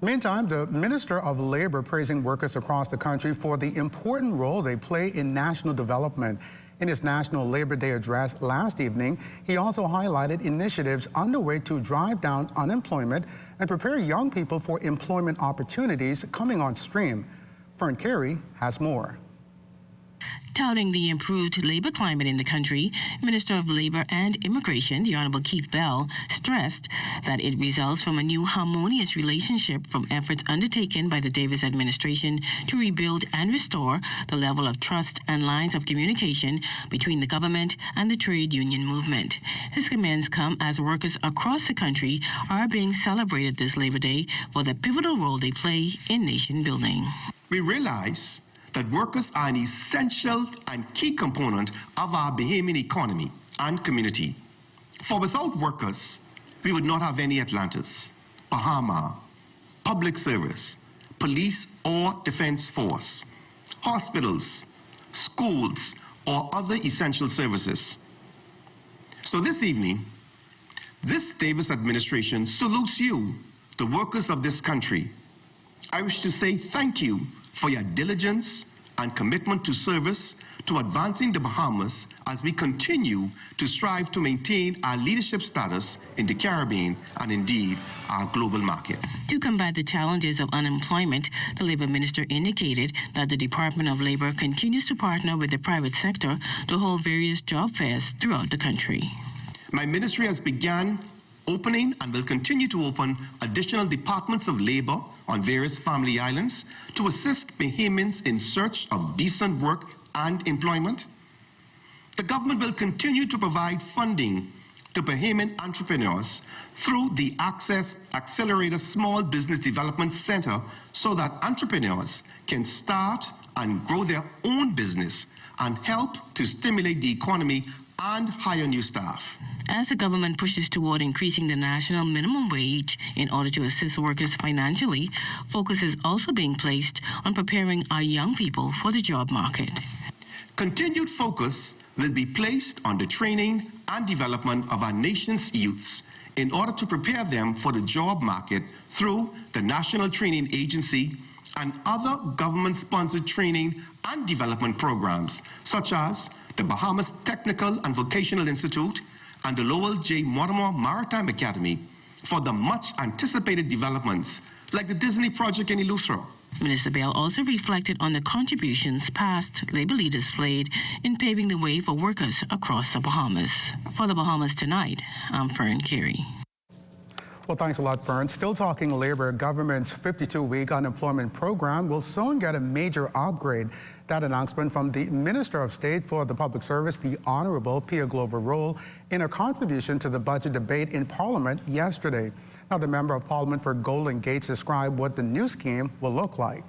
Meantime, the Minister of Labor praising workers across the country for the important role they play in national development. In his National Labor Day address last evening, he also highlighted initiatives underway to drive down unemployment and prepare young people for employment opportunities coming on stream. Fern Carey has more. Touting the improved labor climate in the country, Minister of Labor and Immigration, the Honorable Keith Bell, stressed that it results from a new harmonious relationship from efforts undertaken by the Davis administration to rebuild and restore the level of trust and lines of communication between the government and the trade union movement. His comments come as workers across the country are being celebrated this Labor Day for the pivotal role they play in nation building. We realize that workers are an essential and key component of our Bahamian economy and community. For without workers, we would not have any Atlantis, Bahama, public service, police or defense force, hospitals, schools, or other essential services. So this evening, this Davis administration salutes you, the workers of this country. I wish to say thank you for your diligence and commitment to service to advancing the Bahamas as we continue to strive to maintain our leadership status in the Caribbean and indeed our global market. To combat the challenges of unemployment, the Labor Minister indicated that the Department of Labor continues to partner with the private sector to hold various job fairs throughout the country. My ministry has begun opening and will continue to open additional departments of labor on various family islands to assist Bahamians in search of decent work and employment. The government will continue to provide funding to Bahamian entrepreneurs through the Access Accelerator Small Business Development Center so that entrepreneurs can start and grow their own business and help to stimulate the economy and hire new staff. As the government pushes toward increasing the national minimum wage in order to assist workers financially, focus is also being placed on preparing our young people for the job market. Continued focus will be placed on the training and development of our nation's youths in order to prepare them for the job market through the National Training Agency and other government-sponsored training and development programs, such as the Bahamas Technical and Vocational Institute and the Lowell J. Mortimer Maritime Academy for the much-anticipated developments like the Disney project in Eleuthera. Minister Bell also reflected on the contributions past labor leaders played in paving the way for workers across the Bahamas. For the Bahamas Tonight, I'm Fern Carey. Well, thanks a lot, Fern. Still talking labor, government's 52-week unemployment program will soon get a major upgrade. That announcement from the Minister of State for the Public Service, the Honorable Pia Glover Roll, in a contribution to the budget debate in Parliament yesterday. Now, the Member of Parliament for Golden Gates described what the new scheme will look like.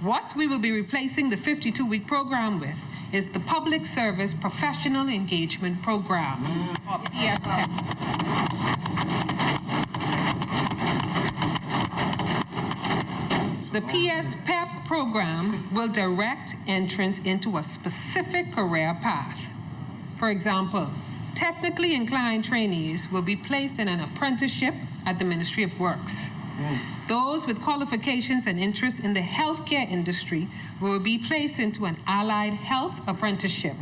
What we will be replacing the 52-week program with is the Public Service Professional Engagement Program, or PSPEP. The PSPEP program will direct entrance into a specific career path. For example, technically inclined trainees will be placed in an apprenticeship at the Ministry of Works. Those with qualifications and interests in the healthcare industry will be placed into an allied health apprenticeship.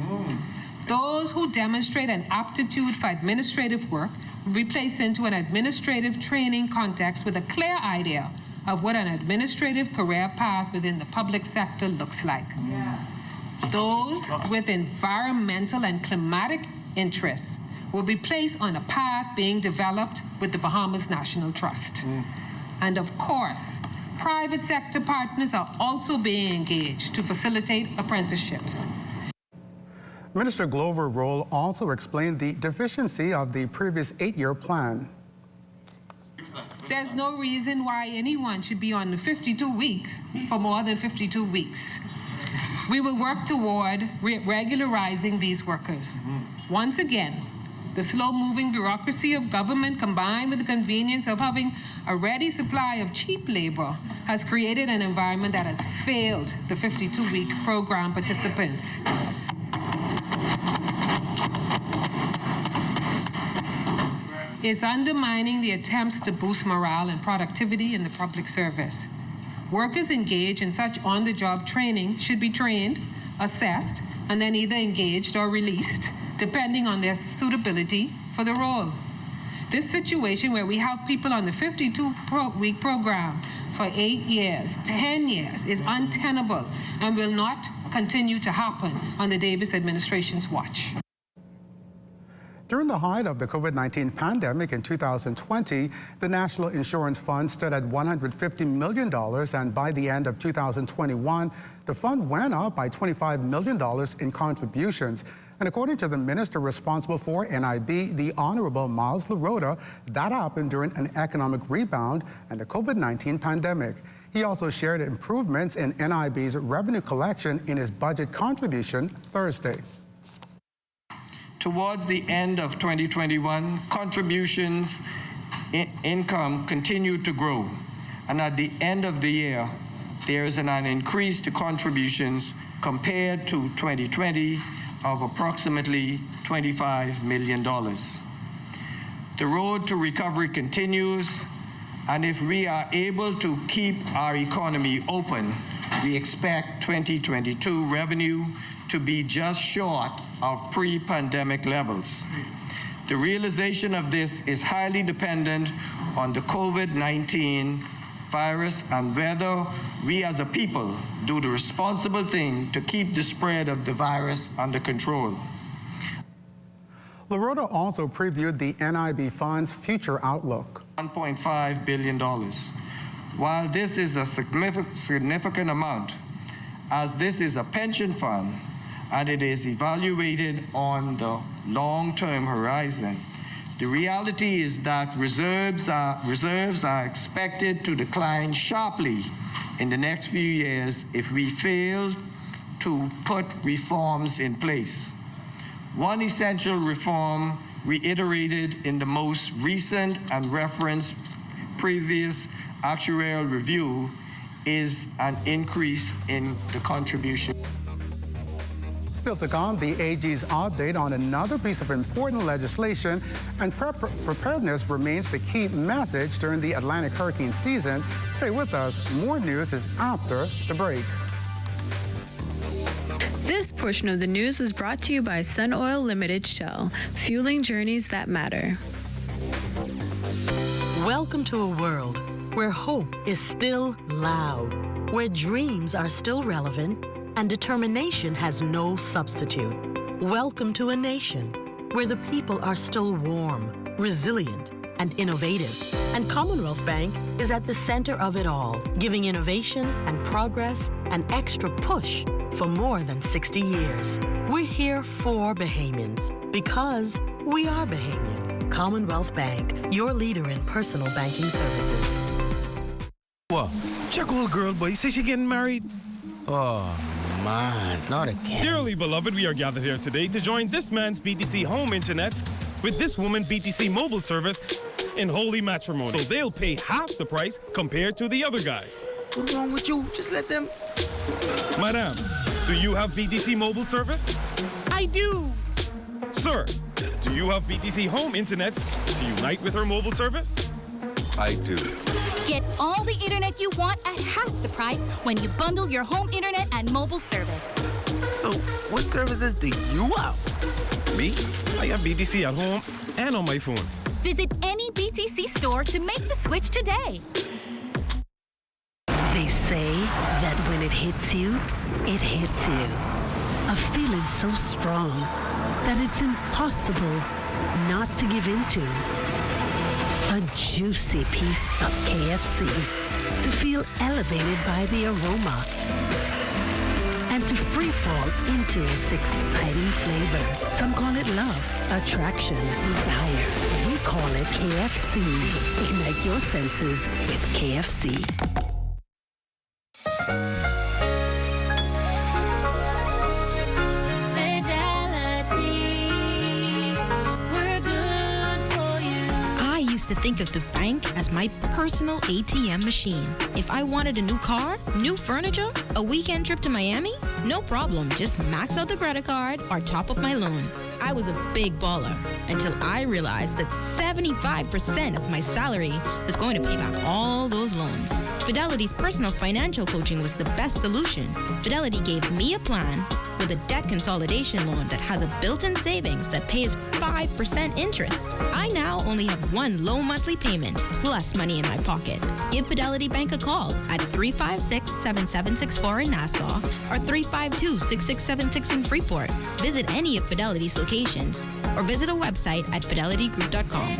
Those who demonstrate an aptitude for administrative work will be placed into an administrative training context with a clear idea of what an administrative career path within the public sector looks like. Those with environmental and climatic interests will be placed on a path being developed with the Bahamas National Trust. And of course, private sector partners are also being engaged to facilitate apprenticeships. Minister Glover Roll also explained the deficiency of the previous 8-year plan. There's no reason why anyone should be on the 52 weeks for more than 52 weeks. We will work toward regularizing these workers. Once again, the slow-moving bureaucracy of government combined with the convenience of having a ready supply of cheap labor has created an environment that has failed the 52-week program participants. It's undermining the attempts to boost morale and productivity in the public service. Workers engaged in such on-the-job training should be trained, assessed, and then either engaged or released, depending on their suitability for the role. This situation where we have people on the 52-week program for 8 years, 10 years, is untenable and will not continue to happen on the Davis administration's watch. During the height of the COVID-19 pandemic in 2020, the National Insurance Fund stood at $150 million, and by the end of 2021, the fund went up by $25 million in contributions. And according to the minister responsible for NIB, the Honorable Miles LaRota, that happened during an economic rebound and the COVID-19 pandemic. He also shared improvements in NIB's revenue collection in his budget contribution Thursday. Towards the end of 2021, contributions income continued to grow. And at the end of the year, there is an increase to contributions compared to 2020 of approximately $25 million. The road to recovery continues, and if we are able to keep our economy open, we expect 2022 revenue to be just short of pre-pandemic levels. The realization of this is highly dependent on the COVID-19 virus and whether we as a people do the responsible thing to keep the spread of the virus under control. LaRota also previewed the NIB Fund's future outlook. $1.5 billion. While this is a significant amount, as this is a pension fund and it is evaluated on the long-term horizon, the reality is that reserves are expected to decline sharply in the next few years if we fail to put reforms in place. One essential reform reiterated in the most recent and referenced previous actuarial review is an increase in the contribution. Still to come, the AG's update on another piece of important legislation, and preparedness remains the key message during the Atlantic hurricane season. Stay with us. More news is after the break. This portion of the news was brought to you by Sun Oil Limited Shell, fueling journeys that matter. Welcome to a world where hope is still loud, where dreams are still relevant, and determination has no substitute. Welcome to a nation where the people are still warm, resilient, and innovative. And Commonwealth Bank is at the center of it all, giving innovation and progress an extra push for more than 60 years. We're here for Bahamians because we are Bahamian. Commonwealth Bank, your leader in personal banking services. What? Check old girl, boy. Say she getting married? Oh, man, not again. Dearly beloved, we are gathered here today to join this man's BTC home internet with this woman BTC mobile service in holy matrimony. So they'll pay half the price compared to the other guys. What's wrong with you? Just let them... Madam, do you have BTC mobile service? I do. Sir, do you have BTC home internet to unite with her mobile service? I do. Get all the internet you want at half the price when you bundle your home internet and mobile service. So, what services do you have? Me? I have BTC at home and on my phone. Visit any BTC store to make the switch today. They say that when it hits you, it hits you. A feeling so strong that it's impossible not to give into. A juicy piece of KFC to feel elevated by the aroma and to free fall into its exciting flavor. Some call it love, attraction, desire. We call it KFC. Ignite your senses with KFC. To think of the bank as my personal ATM machine. If I wanted a new car, new furniture, a weekend trip to Miami, no problem. Just max out the credit card or top up my loan. I was a big baller until I realized that 75% of my salary was going to pay back all those loans. Fidelity's personal financial coaching was the best solution. Fidelity gave me a plan with a debt consolidation loan that has a built-in savings that pays 5% interest. I now only have one low monthly payment plus money in my pocket. Give Fidelity Bank a call at 356-7764 in Nassau or 352-6676 in Freeport. Visit any of Fidelity's locations or visit a website at fidelitygroup.com.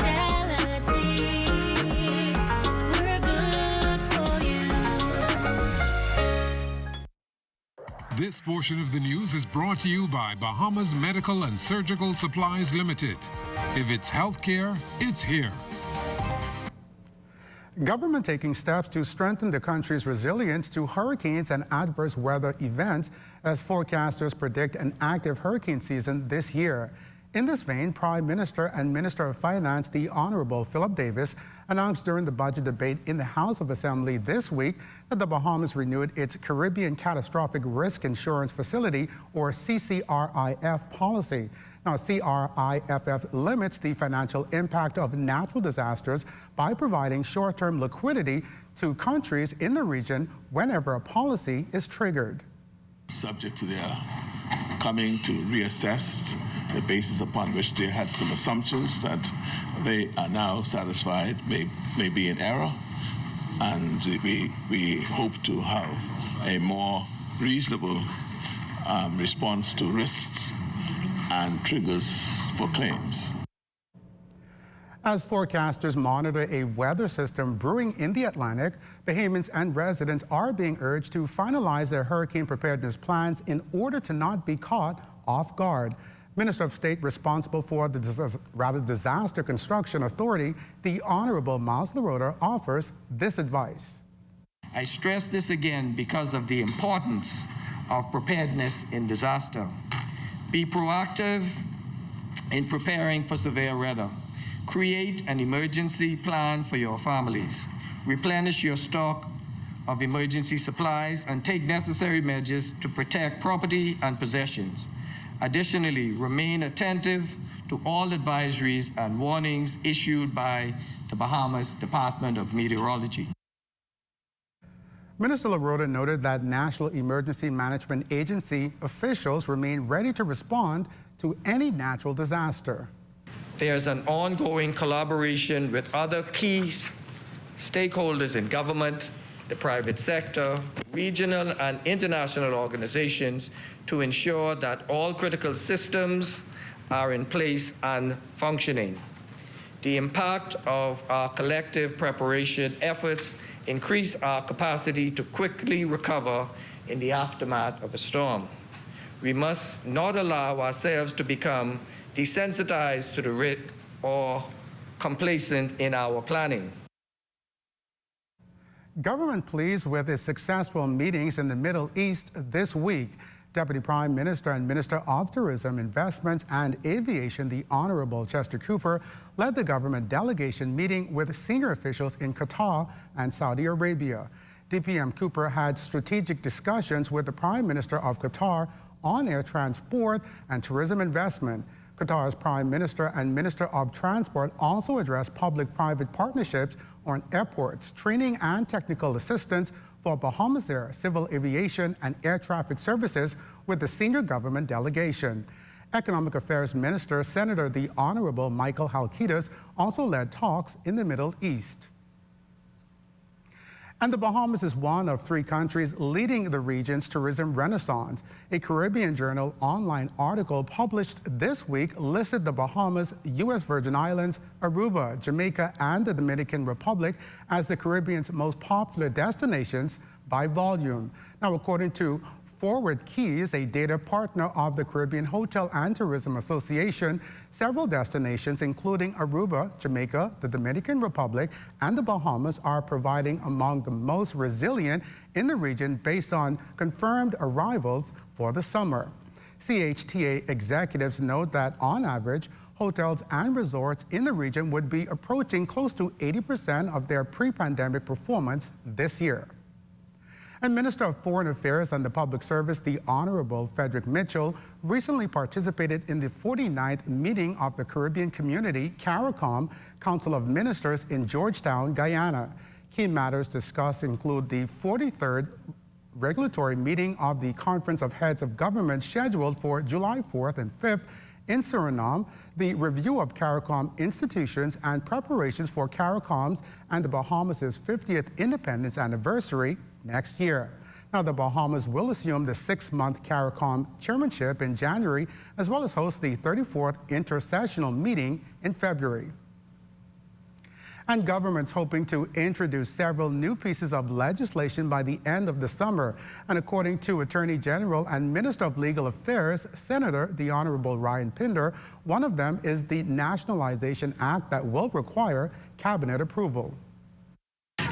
This portion of the news is brought to you by Bahamas Medical and Surgical Supplies Limited. If it's healthcare, it's here. Government taking steps to strengthen the country's resilience to hurricanes and adverse weather events as forecasters predict an active hurricane season this year. In this vein, Prime Minister and Minister of Finance, the Honorable Philip Davis, announced during the budget debate in the House of Assembly this week that the Bahamas renewed its Caribbean Catastrophic Risk Insurance Facility, or CCRIF policy. Now, CRIFF limits the financial impact of natural disasters by providing short-term liquidity to countries in the region whenever a policy is triggered. Subject to their coming to reassess the basis upon which they had some assumptions that they are now satisfied may be in error, and we hope to have a more reasonable response to risks and triggers for claims. As forecasters monitor a weather system brewing in the Atlantic, Bahamians and residents are being urged to finalize their hurricane preparedness plans in order to not be caught off guard. Minister of State responsible for the Disaster Construction Authority, the Honorable Miles LaRota, offers this advice. I stress this again because of the importance of preparedness in disaster. Be proactive in preparing for severe weather. Create an emergency plan for your families. Replenish your stock of emergency supplies and take necessary measures to protect property and possessions. Additionally, remain attentive to all advisories and warnings issued by the Bahamas Department of Meteorology. Minister LaRota noted that National Emergency Management Agency officials remain ready to respond to any natural disaster. There's an ongoing collaboration with other key stakeholders in government, the private sector, regional and international organizations to ensure that all critical systems are in place and functioning. The impact of our collective preparation efforts increase our capacity to quickly recover in the aftermath of a storm. We must not allow ourselves to become desensitized to the risk or complacent in our planning. Government pleased with its successful meetings in the Middle East this week. Deputy Prime Minister and Minister of Tourism, Investments and Aviation, the Honorable Chester Cooper, led the government delegation meeting with senior officials in Qatar and Saudi Arabia. DPM Cooper had strategic discussions with the Prime Minister of Qatar on air transport and tourism investment. Qatar's Prime Minister and Minister of Transport also addressed public-private partnerships on airports, training and technical assistance for Bahamas Air, civil aviation and air traffic services with the senior government delegation. Economic Affairs Minister Senator the Honorable Michael Halkitis also led talks in the Middle East. And the Bahamas is one of 3 countries leading the region's tourism renaissance. A Caribbean Journal online article published this week listed the Bahamas, U.S. Virgin Islands, Aruba, Jamaica, and the Dominican Republic as the Caribbean's most popular destinations by volume. Now, according to Forward Keys, a data partner of the Caribbean Hotel and Tourism Association, several destinations, including Aruba, Jamaica, the Dominican Republic, and the Bahamas, are providing among the most resilient in the region based on confirmed arrivals for the summer. CHTA executives note that, on average, hotels and resorts in the region would be approaching close to 80% of their pre-pandemic performance this year. And Minister of Foreign Affairs and the Public Service, the Honorable Frederick Mitchell, recently participated in the 49th meeting of the Caribbean Community CARICOM Council of Ministers in Georgetown, Guyana. Key matters discussed include the 43rd regulatory meeting of the Conference of Heads of Government scheduled for July 4th and 5th in Suriname, the review of CARICOM institutions and preparations for CARICOM's and the Bahamas' 50th independence anniversary next year. Now, the Bahamas will assume the 6-month CARICOM chairmanship in January, as well as host the 34th intersessional meeting in February. And government's hoping to introduce several new pieces of legislation by the end of the summer. And according to Attorney General and Minister of Legal Affairs, Senator the Honorable Ryan Pinder, one of them is the Nationalization Act that will require cabinet approval.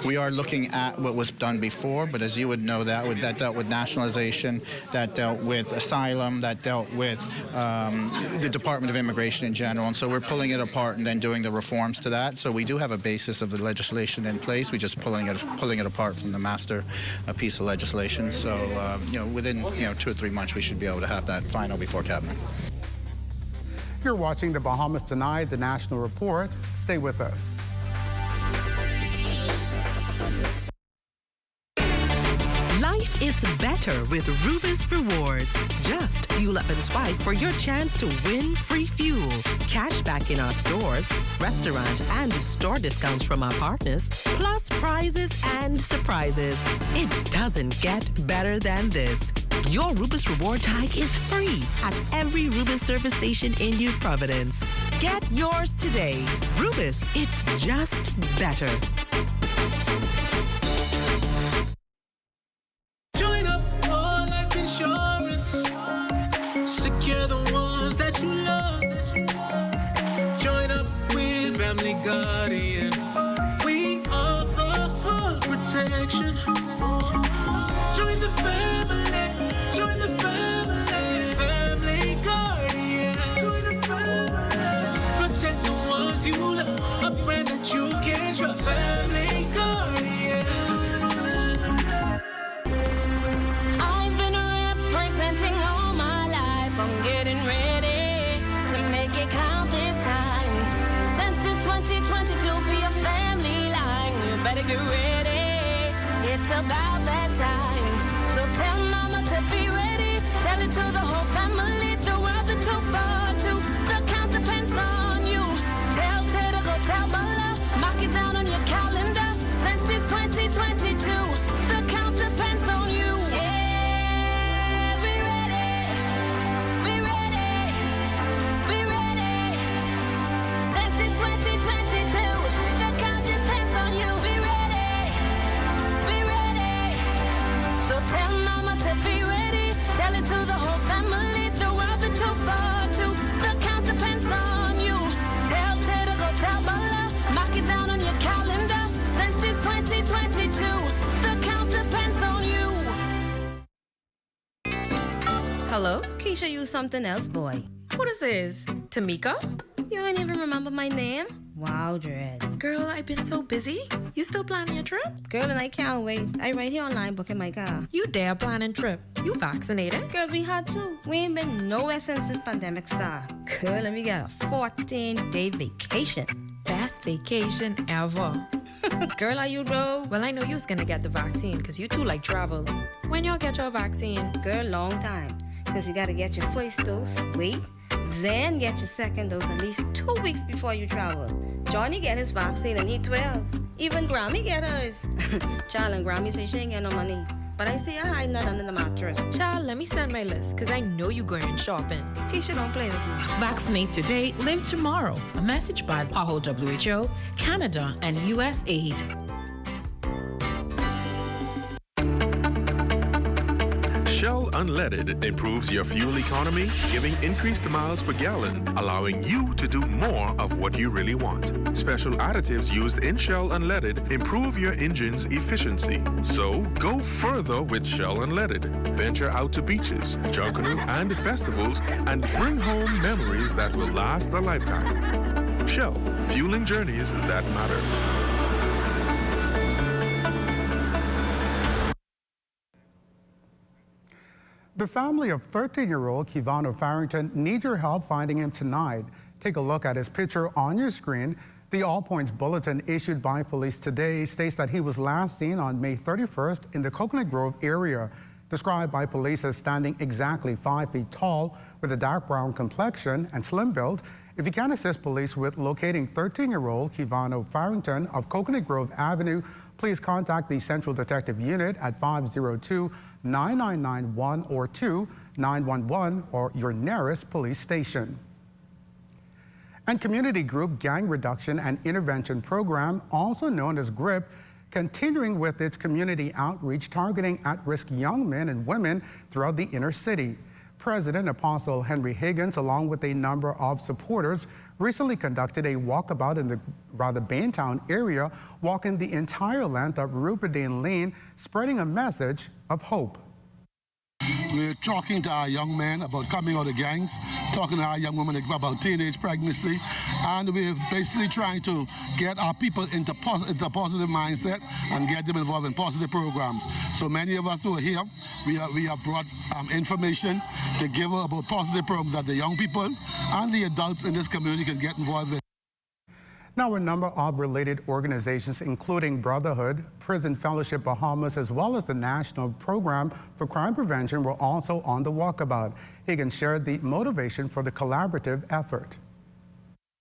We are looking at what was done before, but as you would know, that dealt with nationalization, that dealt with asylum, that dealt with the Department of Immigration in general. And so we're pulling it apart and then doing the reforms to that. So we do have a basis of the legislation in place. We're just pulling it apart from the master piece of legislation. So within 2 or 3 months, we should be able to have that final before cabinet. You're watching the Bahamas Tonight, the National Report. Stay with us. Life is better with Rubis Rewards. Just fuel up and swipe for your chance to win free fuel, cash back in our stores, restaurant and store discounts from our partners, plus prizes and surprises. It doesn't get better than this. Your Rubis Reward tag is free at every Rubis service station in New Providence. Get yours today. Rubis, it's just better. Join up for life insurance. Secure the ones that you love. Join up with Family Guardian. We offer full protection. Join the family. Join the family. Family Guardian. Protect the ones you love. A friend that you can trust. Family Guardian. I've been representing all my life I'm getting ready to make it count this time. Census 2022 for your family line. You better get ready. It's about that time. So tell mama to be ready. Tell it to the whole family. The world is too far to. The count depends on you. Tell Ted to go tell Bella. Mark it down on your calendar. Census 2022. The count depends on you. Yeah, be ready. Be ready. Be ready. Census 2022. The count depends on you. Be ready. Be ready. So tell mama to be ready. Tell it to the whole family. The world is too far to. The count depends on you. Tell Ted to go tell Bella. Mark it down on your calendar. Census 2022. The count depends on you. Hello? Keisha used something else, boy. Who this is? Tamika? You ain't even remember my name? Wow, Dread. Girl, I've been so busy. You still planning your trip? Girl, and I can't wait. I right here online booking my car. You dare planning trip. You vaccinated? Girl, we had to. We ain't been nowhere since this pandemic started. Girl, and we got a 14-day vacation. Best vacation ever. Girl, are you though? Well, I know you was gonna get the vaccine because you too like travel. When y'all get your vaccine? Girl, long time. Because you got to get your first dose, wait, then get your second dose at least 2 weeks before you travel. Johnny get his vaccine and he 12. Even Grammy get hers. Child, and Grammy say she ain't get no money. But I see her hiding that under the mattress. Child, let me send my list because I know you going shopping. Keisha, don't play with me. Vaccinate today, live tomorrow. A message by PAHO WHO, Canada, and USAID. Shell Unleaded improves your fuel economy, giving increased miles per gallon, allowing you to do more of what you really want. Special additives used in Shell Unleaded improve your engine's efficiency. So go further with Shell Unleaded. Venture out to beaches, Junkanoo, and festivals and bring home memories that will last a lifetime. Shell, fueling journeys that matter. The family of 13-year-old Kivano Farrington needs your help finding him tonight. Take a look at his picture on your screen. The All Points Bulletin issued by police today states that he was last seen on May 31st in the Coconut Grove area, described by police as standing exactly 5 feet tall with a dark brown complexion and slim build. If you can assist police with locating 13-year-old Kivano Farrington of Coconut Grove Avenue, please contact the Central Detective Unit at 502-9991 or 2-911 or your nearest police station. And community group Gang Reduction and Intervention Program, also known as GRIP, continuing with its community outreach targeting at-risk young men and women throughout the inner city. President Apostle Henry Higgins, along with a number of supporters, recently conducted a walkabout in the Baintown area, walking the entire length of Ruperdane Lane, spreading a message of hope. We're talking to our young men about coming out of gangs, talking to our young women about teenage pregnancy, and we're basically trying to get our people into positive mindset and get them involved in positive programs. So many of us who are here, we have brought information to give about positive programs that the young people and the adults in this community can get involved in. Now, a number of related organizations, including Brotherhood, Prison Fellowship Bahamas, as well as the National Program for Crime Prevention, were also on the walkabout. Higgins shared the motivation for the collaborative effort.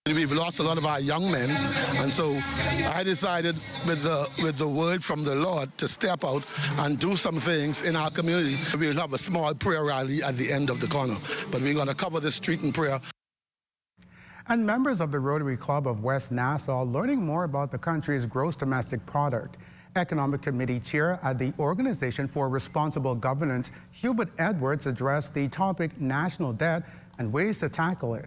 We've lost a lot of our young men, and so I decided with the word from the Lord to step out and do some things in our community. We'll have a small prayer rally at the end of the corner, but we're going to cover the street in prayer. And members of the Rotary Club of West Nassau learning more about the country's gross domestic product. Economic Committee Chair at the Organization for Responsible Governance, Hubert Edwards, addressed the topic national debt and ways to tackle it.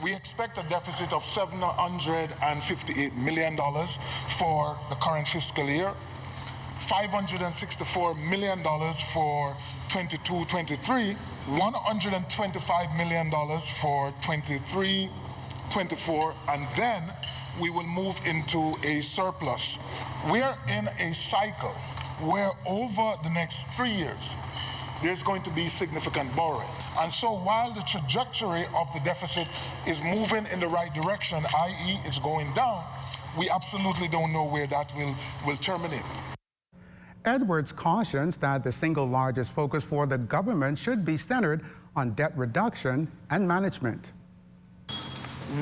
We expect a deficit of $758 million for the current fiscal year, $564 million for 22-23, $125 million for 23-24, and then we will move into a surplus. We are in a cycle where over the next 3 years, there's going to be significant borrowing. And so while the trajectory of the deficit is moving in the right direction, i.e. it's going down, we absolutely don't know where that will terminate. Edwards cautions that the single largest focus for the government should be centered on debt reduction and management.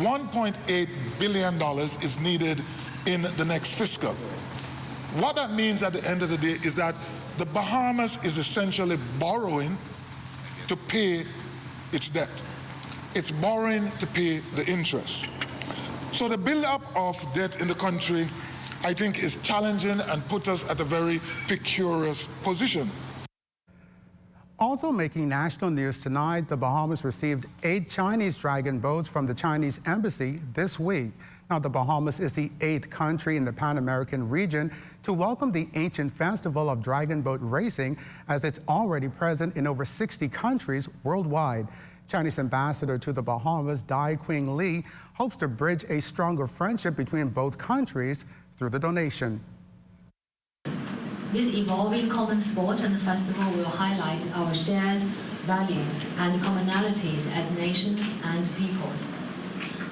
$1.8 billion is needed in the next fiscal. What that means at the end of the day is that the Bahamas is essentially borrowing to pay its debt. It's borrowing to pay the interest. So the build-up of debt in the country, I think, is challenging and put us at a very precarious position. Also making national news tonight, the Bahamas received 8 Chinese Dragon boats from the Chinese embassy this week. Now, the Bahamas is the 8th country in the Pan American region to welcome the ancient festival of dragon boat racing, as it's already present in over 60 countries worldwide. Chinese ambassador to the Bahamas, Dai Qing Li, hopes to bridge a stronger friendship between both countries through the donation. This evolving common sport and festival will highlight our shared values and commonalities as nations and peoples.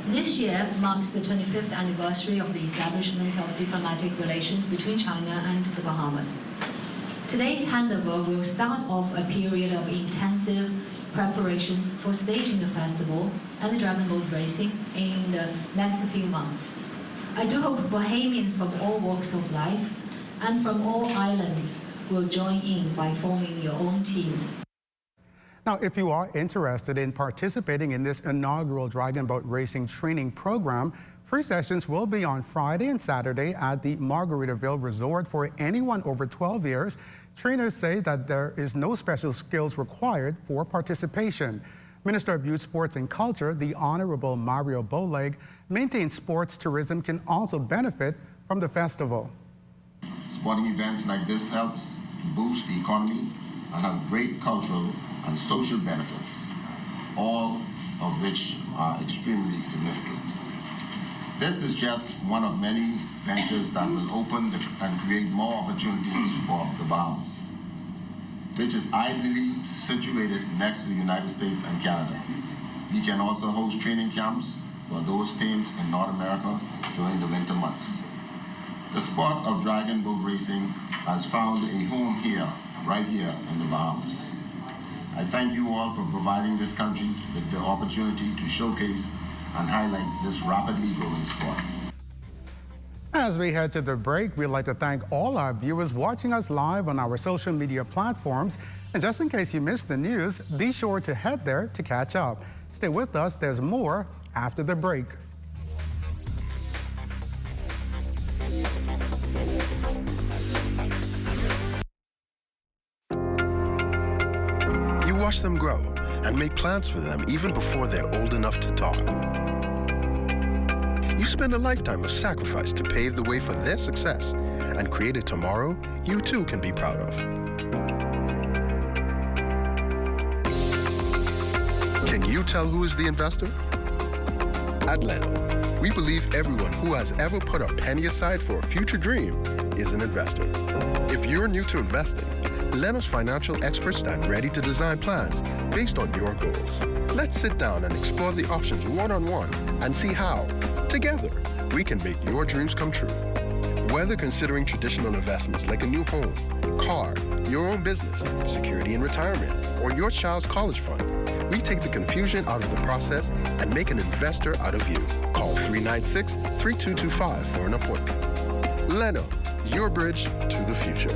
This year marks the 25th anniversary of the establishment of diplomatic relations between China and the Bahamas. Today's handover will start off a period of intensive preparations for staging the festival and the dragon boat racing in the next few months. I do hope Bahamians from all walks of life and from all islands will join in by forming your own teams. Now, if you are interested in participating in this inaugural dragon boat racing training program, free sessions will be on Friday and Saturday at the Margaritaville Resort for anyone over 12 years. Trainers say that there is no special skills required for participation. Minister of Youth, Sports and Culture, the Honorable Mario Boleg, maintains sports tourism can also benefit from the festival. Sporting events like this helps to boost the economy and have great cultural and social benefits, all of which are extremely significant. This is just one of many ventures that will open and create more opportunities for the Bahamas, which is ideally situated next to the United States and Canada. We can also host training camps for those teams in North America during the winter months. The sport of dragon boat racing has found a home here, right here in the Bahamas. I thank you all for providing this country with the opportunity to showcase and highlight this rapidly growing sport. As we head to the break, we'd like to thank all our viewers watching us live on our social media platforms. And just in case you missed the news, be sure to head there to catch up. Stay with us, there's more after the break. You watch them grow and make plans for them even before they're old enough to talk. You spend a lifetime of sacrifice to pave the way for their success and create a tomorrow you too can be proud of. Can you tell who is the investor? At Leno, we believe everyone who has ever put a penny aside for a future dream is an investor. If you're new to investing, Leno's financial experts stand ready to design plans based on your goals. Let's sit down and explore the options one-on-one and see how, together, we can make your dreams come true. Whether considering traditional investments like a new home, car, your own business, security in retirement, or your child's college fund, we take the confusion out of the process and make an investor out of you. Call 396-3225 for an appointment. Leno, your bridge to the future.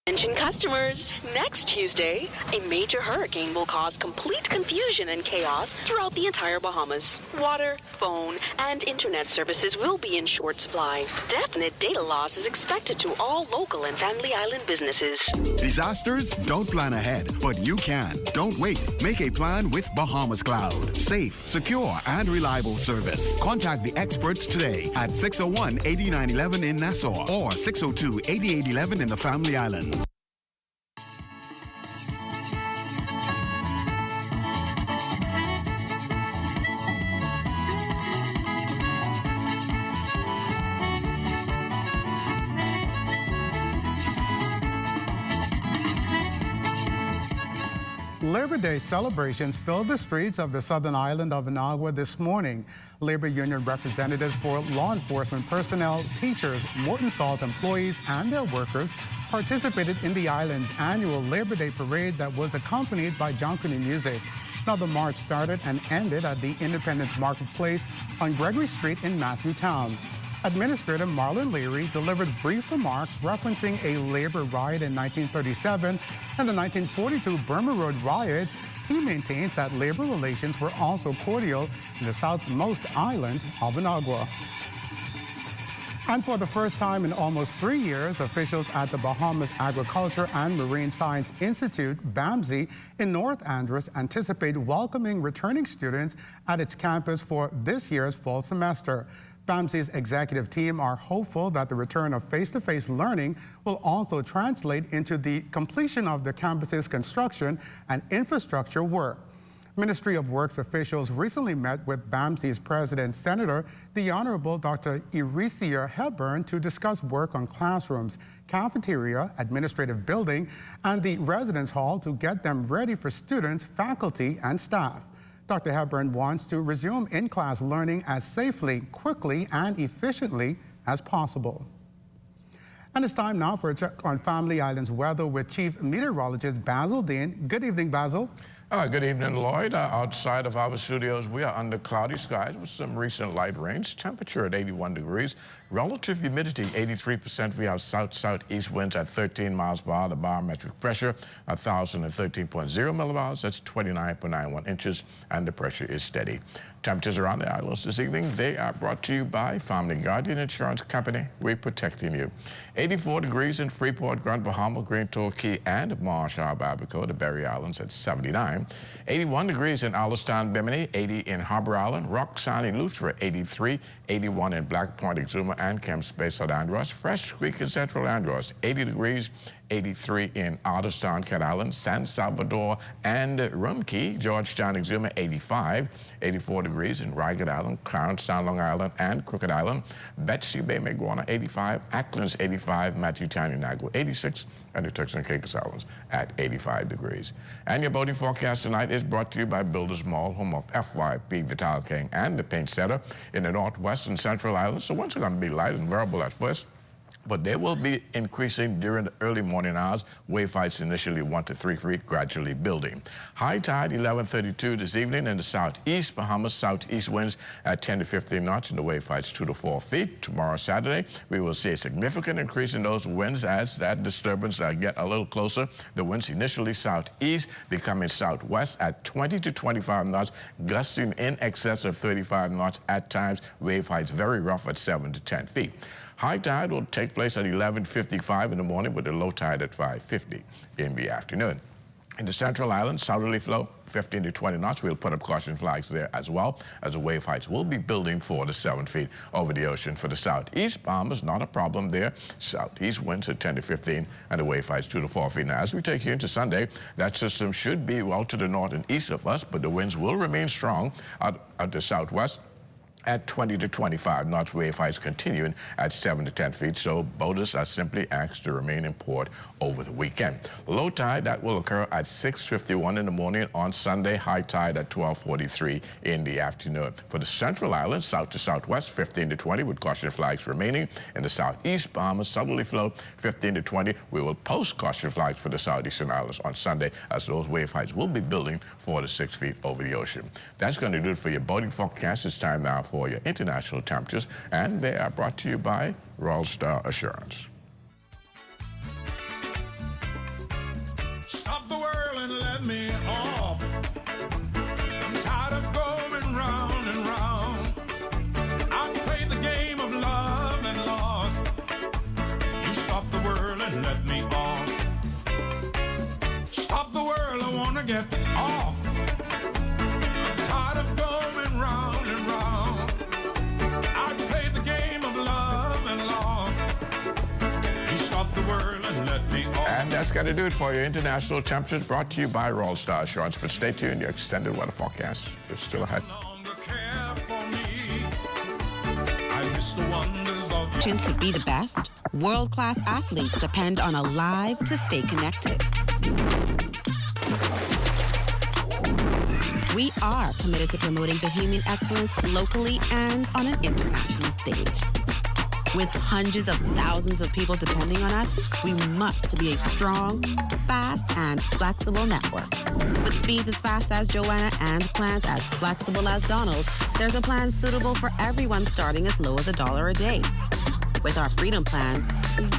Attention customers, next Tuesday, a major hurricane will cause complete confusion and chaos throughout the entire Bahamas. Water, phone, and internet services will be in short supply. Definite data loss is expected to all local and family island businesses. Disasters? Don't plan ahead, but you can. Don't wait. Make a plan with Bahamas Cloud. Safe, secure, and reliable service. Contact the experts today at 601-8911 in Nassau or 602-8811 in the Family Islands. Labor Day celebrations filled the streets of the southern island of Inagua this morning. Labor union representatives for law enforcement personnel, teachers, Morton Salt employees, and their workers participated in the island's annual Labor Day parade that was accompanied by Jonkuni music. Now, the march started and ended at the Independence Marketplace on Gregory Street in Matthewtown. Administrator Marlon Leary delivered brief remarks referencing a labor riot in 1937 and the 1942 Burma Road riots. He maintains that labor relations were also cordial in the southmost island of Inagua. And for the first time in almost 3 years, officials at the Bahamas Agriculture and Marine Science Institute, BAMSI, in North Andros anticipate welcoming returning students at its campus for this year's fall semester. BAMSI's executive team are hopeful that the return of face-to-face learning will also translate into the completion of the campus's construction and infrastructure work. Ministry of Works officials recently met with BAMSI's president, Senator, the Honorable Dr. Eresia Hepburn, to discuss work on classrooms, cafeteria, administrative building, and the residence hall to get them ready for students, faculty, and staff. Dr. Hepburn wants to resume in-class learning as safely, quickly, and efficiently as possible. And it's time now for a check on Family Island's weather with Chief Meteorologist Basil Dean. Good evening, Basil. Good evening, Lloyd. Outside of our studios, we are under cloudy skies with some recent light rains. Temperature at 81 degrees. Relative humidity, 83%. We have south-southeast winds at 13 miles per hour. The barometric pressure, 1,013.0 millibars. That's 29.91 inches, and the pressure is steady. Temperatures around the islands this evening, they are brought to you by Family Guardian Insurance Company. We're protecting you. 84 degrees in Freeport, Grand Bahama, Green Torquay, and Marsh Harbor, Abaco, the Berry Islands at 79. 81 degrees in Allenstown, Bimini, 80 in Harbor Island, Roxanne, Eleuthera, 83, 81 in Black Point, Exuma, and Kemps Bay, South Andros, Fresh Creek in Central Andros, 80 degrees, 83 in Otterstown, Cat Island, San Salvador, and Rumkey, Georgetown, Exuma, 85, 84 degrees in Ragged Island, Clarencetown, Long Island, and Crooked Island, Betsy Bay, Maguana, 85, Acklands, 85, Matthewtown, Inagua, 86, and the Turks and Caicos Islands at 85 degrees. And your boating forecast tonight is brought to you by Builders Mall, home of FYP, the Tile King, and the Paint Setter in the Northwest and Central Islands. So winds are going to be light and variable at first, but they will be increasing during the early morning hours. Wave heights initially 1 to 3 feet, gradually building. High tide 11:32 this evening in the southeast Bahamas. Southeast winds at 10 to 15 knots, and the wave heights 2 to 4 feet. Tomorrow, Saturday, we will see a significant increase in those winds as that disturbance get a little closer. The winds initially southeast, becoming southwest at 20 to 25 knots, gusting in excess of 35 knots at times. Wave heights very rough at 7 to 10 feet. High tide will take place at 11:55 in the morning with the low tide at 5:50 in the afternoon. In the Central Islands, southerly flow 15 to 20 knots. We'll put up caution flags there as well, as the wave heights will be building 4 to 7 feet over the ocean. For the southeast Bahamas, not a problem there. Southeast winds at 10 to 15 and the wave heights 2 to 4 feet. Now, as we take you into Sunday, that system should be well to the north and east of us, but the winds will remain strong at the southwest at 20 to 25 knots. Wave heights continuing at 7 to 10 feet. So boaters are simply asked to remain in port over the weekend. Low tide, that will occur at 6:51 in the morning on Sunday. High tide at 12:43 in the afternoon. For the Central Islands, south to southwest, 15 to 20 with caution flags remaining. In the southeast Bahamas, southerly flow 15 to 20. We will post caution flags for the southeastern islands on Sunday, as those wave heights will be building 4 to 6 feet over the ocean. That's going to do it for your boating forecast. It's time now for your international temperatures, and they are brought to you by Royal Star Assurance. Stop the world and let me off. I'm tired of going round and round. I've played the game of love and loss. You stop the world and let me off. Stop the world, I want to get off. I'm tired of going round and round. I've played the game of love and loss. You stop the world and let me off. And that's going to do it for your international temperatures, brought to you by Royal Star Assurance. But stay tuned, your extended weather forecast is still ahead. To be the best, world-class athletes depend on a live to stay connected. We are committed to promoting Bahamian excellence locally and on an international stage. With hundreds of thousands of people depending on us, we must be a strong, fast, and flexible network. With speeds as fast as Joanna and plans as flexible as Donald, there's a plan suitable for everyone starting as low as $1 a day. With our Freedom Plan,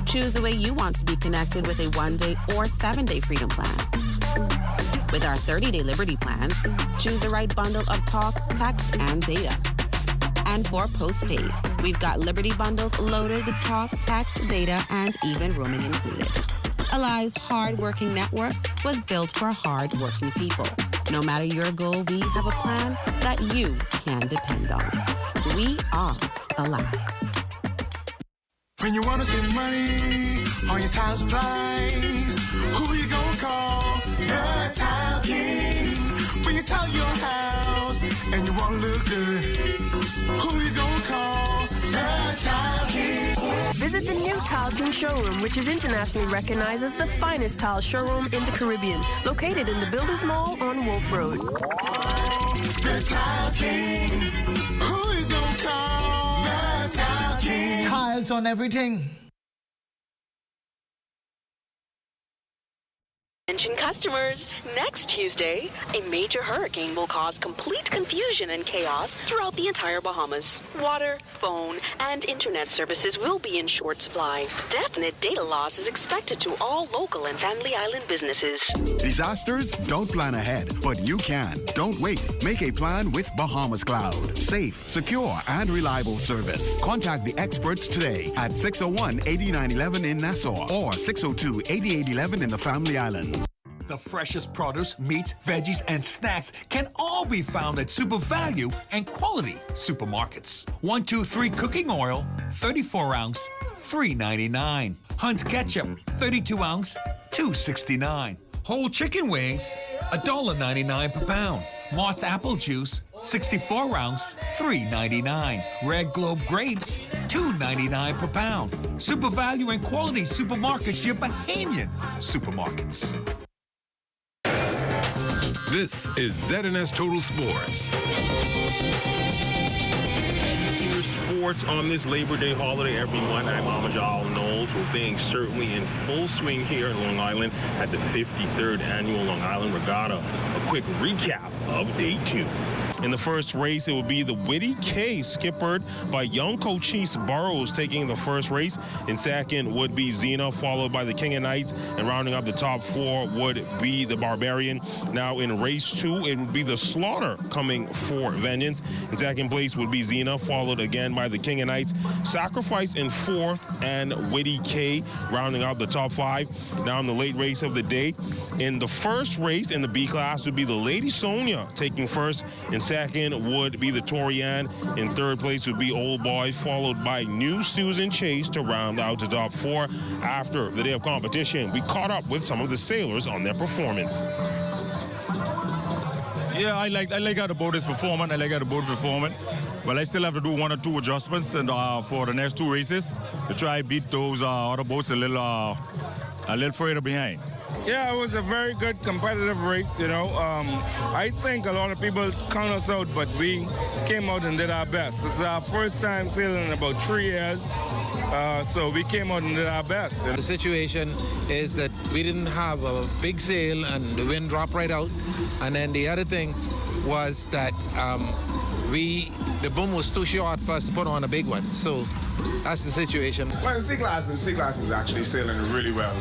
choose the way you want to be connected with a 1-day or 7-day Freedom Plan. With our 30-day Liberty Plan, choose the right bundle of talk, text, and data. And for postpaid, we've got Liberty bundles loaded with talk, text, data, and even roaming included. Alive's hard-working network was built for hard-working people. No matter your goal, we have a plan that you can depend on. We are Alive. When you want to save money on your tile supplies, who you gonna call? The Tile King. When you tile your house and you want to look good, who you gonna call? The Tile King. Visit the new Tile King showroom, which is internationally recognized as the finest tile showroom in the Caribbean, located in the Builders Mall on Wolf Road. The Tile King. Who you gonna call? The Tile King. Tiles on everything. Attention customers, next Tuesday, a major hurricane will cause complete confusion and chaos throughout the entire Bahamas. Water, phone, and internet services will be in short supply. Definite data loss is expected to all local and family island businesses. Disasters? Don't plan ahead, but you can. Don't wait. Make a plan with Bahamas Cloud. Safe, secure, and reliable service. Contact the experts today at 601-8911 in Nassau or 602-8811 in the Family Islands. The freshest produce, meats, veggies, and snacks can all be found at Super Value and Quality Supermarkets. 123 cooking oil, 34-ounce, $3.99. Hunt's ketchup, 32-ounce, $2.69. Whole chicken wings, $1.99 per pound. Mott's apple juice, 64-ounce, $3.99. Red Globe grapes, $2.99 per pound. Super Value and Quality Supermarkets, your Bahamian supermarkets. This is ZNS Total Sports. Sports on this Labor Day holiday, everyone. I'm Amajal Knowles, with things certainly in full swing here in Long Island at the 53rd Annual Long Island Regatta. A quick recap of Day 2. In the first race, it will be the Whitty K, skippered by young Cochise Burrows, taking the first race. In second would be Xena, followed by the King of Knights, and rounding up the top 4 would be the Barbarian. Now in race 2, it would be the Slaughter coming for Vengeance. In second place would be Xena, followed again by the King of Knights. Sacrifice in fourth, and Whitty K rounding out the top 5. Now in the late race of the day, in the first race in the B class would be the Lady Sonia taking first. In second would be the Torian. In third place would be Old Boy, followed by New Susan Chase to round out the top 4. After the day of competition, we caught up with some of the sailors on their performance. Yeah, I like how the boat is performing. Well, I still have to do 1 or 2 adjustments and for the next 2 races to try beat those other boats a little further behind. Yeah, it was a very good competitive race, you know. I think a lot of people count us out, but we came out and did our best. This is our first time sailing in about 3 years, so we came out and did our best. The situation is that we didn't have a big sail and the wind dropped right out. And then the other thing was that the boom was too short for us to put on a big one. So that's the situation. Well, the Sea Glass is actually sailing really well.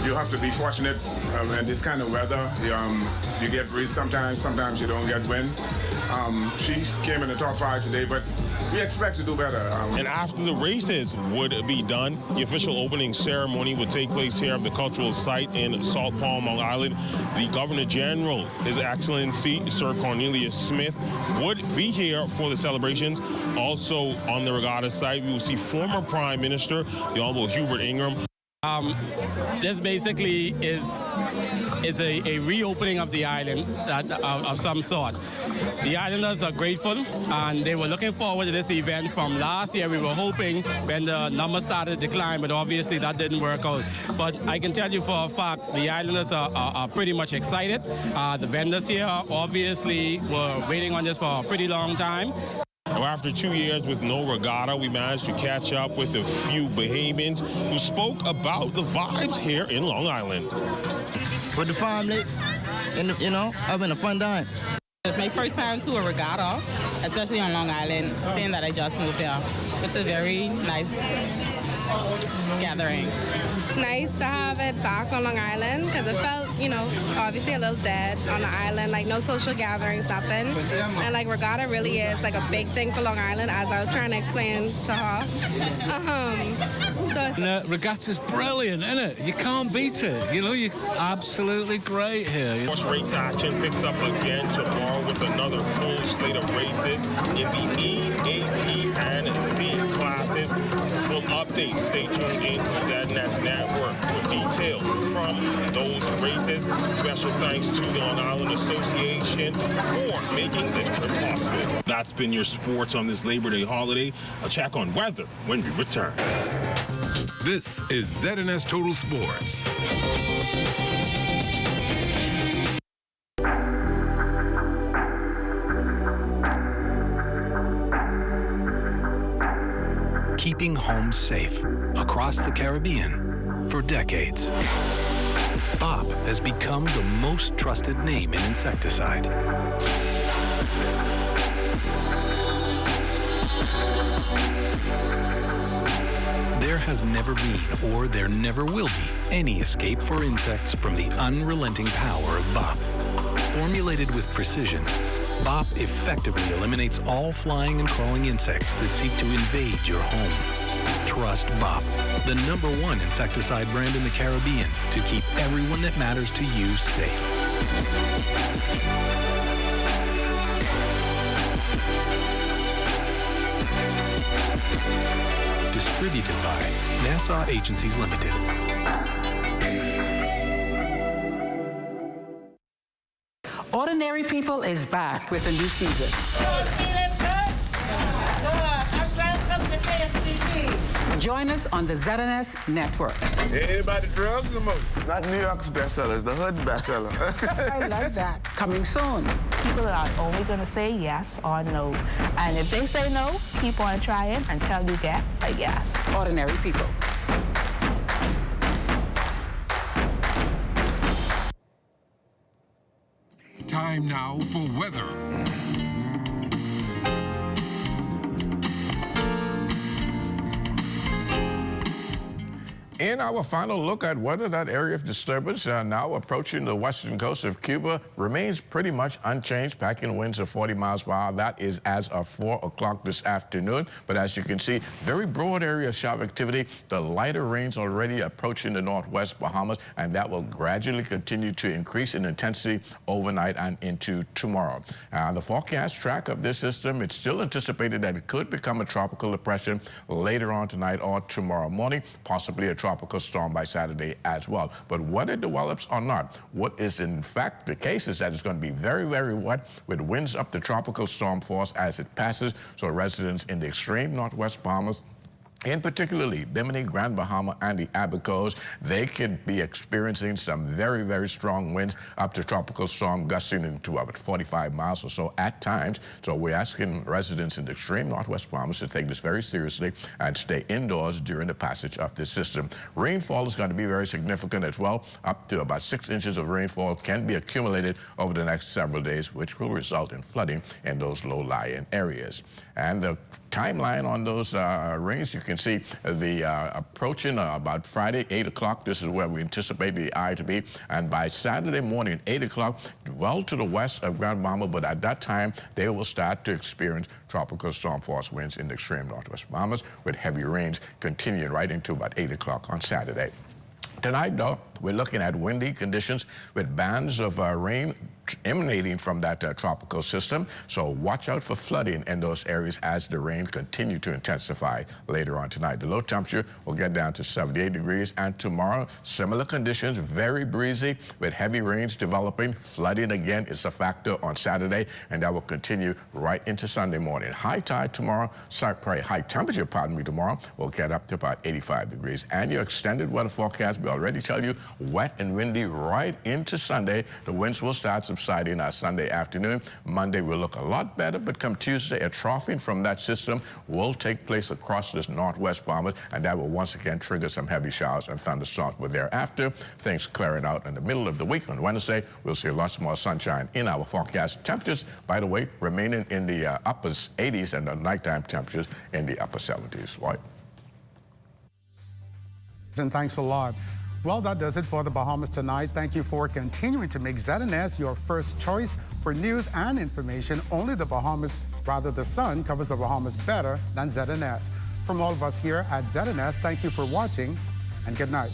You have to be fortunate in this kind of weather. You get breeze sometimes you don't get wind. She came in the top 5 today, but we expect to do better. And after the races would be done, the official opening ceremony would take place here at the cultural site in Salt Palm, Long Island. The Governor General, His Excellency Sir Cornelius Smith, would be here for the celebrations. Also on the regatta site, we will see former Prime Minister, the Honorable Hubert Ingraham. This basically is a reopening of the island of some sort. The islanders are grateful, and they were looking forward to this event from last year. We were hoping when the numbers started to decline, but obviously that didn't work out. But I can tell you for a fact, the islanders are pretty much excited. The vendors here obviously were waiting on this for a pretty long time. After 2 years with no regatta, we managed to catch up with a few Bahamians who spoke about the vibes here in Long Island. With the family, and having a fun time. It's my first time to a regatta, especially on Long Island, saying that I just moved here. It's a very nice gathering. It's nice to have it back on Long Island because it felt, obviously a little dead on the island, like no social gatherings, nothing. And like regatta really is like a big thing for Long Island, as I was trying to explain to her. Regatta's brilliant, isn't it? You can't beat it. You're absolutely great here. Horse race action picks up again tomorrow with another full slate of races in the E, AP, and C classes. For full updates, stay tuned in to ZNS Network for details from those races. Special thanks to the Long Island Association for making this trip possible. That's been your sports on this Labor Day holiday. I'll check on weather when we return. This is ZNS Total Sports. Keeping homes safe across the Caribbean for decades. BOP has become the most trusted name in insecticide. There has never been, or there never will be, any escape for insects from the unrelenting power of BOP. Formulated with precision, BOP effectively eliminates all flying and crawling insects that seek to invade your home. Trust BOP, the #1 insecticide brand in the Caribbean, to keep everyone that matters to you safe. Distributed by Nassau Agencies Limited. Ordinary People is back with a new season. Join us on the ZNS Network. Everybody drugs the most. Not New York's bestsellers, the hood bestseller. I like that. Coming soon. People are only going to say yes or no. And if they say no, keep on trying until you get a yes. Ordinary People. Time now for weather. In our final look at weather, that area of disturbance now approaching the western coast of Cuba remains pretty much unchanged, packing winds of 40 miles per hour. That is as of 4 o'clock this afternoon. But as you can see, very broad area of shower activity. The lighter rains already approaching the northwest Bahamas, and that will gradually continue to increase in intensity overnight and into tomorrow. The forecast track of this system, it's still anticipated that it could become a tropical depression later on tonight or tomorrow morning, possibly a tropical storm by Saturday as well. But whether it develops or not, what is in fact the case is that it's going to be very, very wet with winds up to tropical storm force as it passes. So residents in the extreme northwest Bahamas, in particularly Bimini, Grand Bahama, and the Abacos, they could be experiencing some very, very strong winds up to tropical storm gusting into about 45 miles or so at times. So we're asking residents in the extreme northwest Bahamas to take this very seriously and stay indoors during the passage of this system. Rainfall is going to be very significant as well. Up to about 6 inches of rainfall can be accumulated over the next several days, which will result in flooding in those low-lying areas. And the timeline on those rains, you can see the approaching about Friday, 8 o'clock. This is where we anticipate the eye to be. And by Saturday morning, 8 o'clock, well to the west of Grand Bahama, but at that time, they will start to experience tropical storm force winds in the extreme northwest Bahamas, with heavy rains continuing right into about 8 o'clock on Saturday. Tonight, though, we're looking at windy conditions with bands of rain emanating from that tropical system. So watch out for flooding in those areas as the rain continue to intensify later on tonight. The low temperature will get down to 78 degrees, and tomorrow, similar conditions, very breezy with heavy rains developing. Flooding again is a factor on Saturday, and that will continue right into Sunday morning. High tide tomorrow, high temperature, tomorrow will get up to about 85 degrees. And your extended weather forecast, we already tell you, wet and windy right into Sunday. The winds will start subsiding on Sunday afternoon. Monday will look a lot better, but come Tuesday, a troughing from that system will take place across this northwest Bahamas, and that will once again trigger some heavy showers and thunderstorms. But thereafter, things clearing out in the middle of the week. On Wednesday, we'll see lots more sunshine in our forecast. Temperatures, by the way, remaining in the upper 80s, and the nighttime temperatures in the upper 70s. Lloyd? And thanks a lot. Well, that does it for the Bahamas tonight. Thank you for continuing to make ZNS your first choice for news and information. Only the Bahamas, rather the sun, covers the Bahamas better than ZNS. From all of us here at ZNS, thank you for watching, and good night.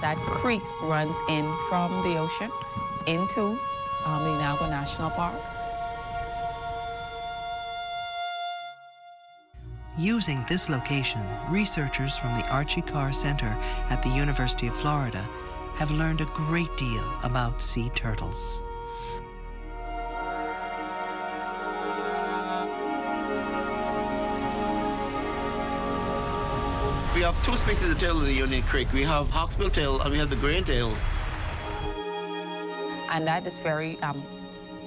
that creek runs in from the ocean into the Inagua National Park. Using this location, researchers from the Archie Carr Center at the University of Florida have learned a great deal about sea turtles. We have two species of turtle in the Union Creek. We have hawksbill turtle and we have the green turtle. And that is very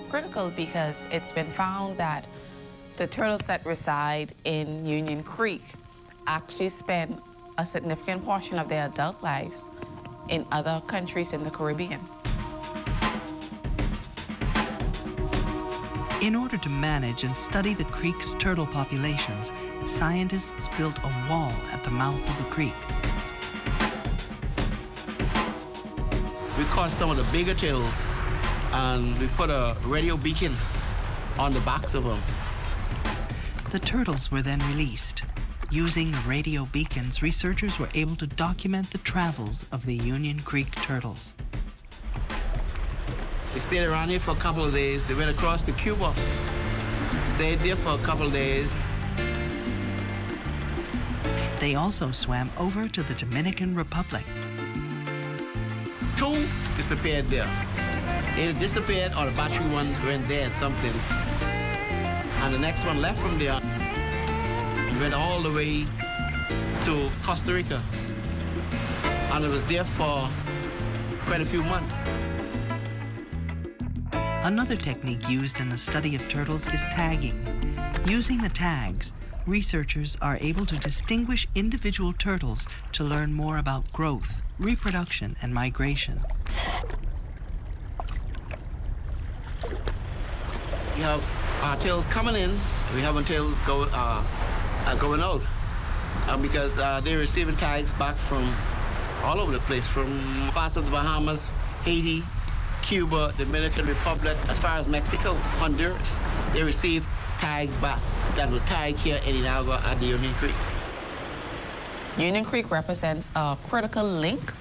critical because it's been found that the turtles that reside in Union Creek actually spend a significant portion of their adult lives in other countries in the Caribbean. In order to manage and study the creek's turtle populations, scientists built a wall at the mouth of the creek. We caught some of the bigger turtles and we put a radio beacon on the backs of them. The turtles were then released. Using the radio beacons, researchers were able to document the travels of the Union Creek turtles. They stayed around here for a couple of days. They went across to Cuba, stayed there for a couple of days. They also swam over to the Dominican Republic. Two disappeared there. They disappeared or the battery one went dead, something. And the next one left from there. He went all the way to Costa Rica. And it was there for quite a few months. Another technique used in the study of turtles is tagging. Using the tags, researchers are able to distinguish individual turtles to learn more about growth, reproduction, and migration. We have tails coming in. We have tails going out because they're receiving tags back from all over the place, from parts of the Bahamas, Haiti, Cuba, Dominican Republic, as far as Mexico, Honduras. They receive tags back that were tagged here in Inagua at the Union Creek. Union Creek represents a critical link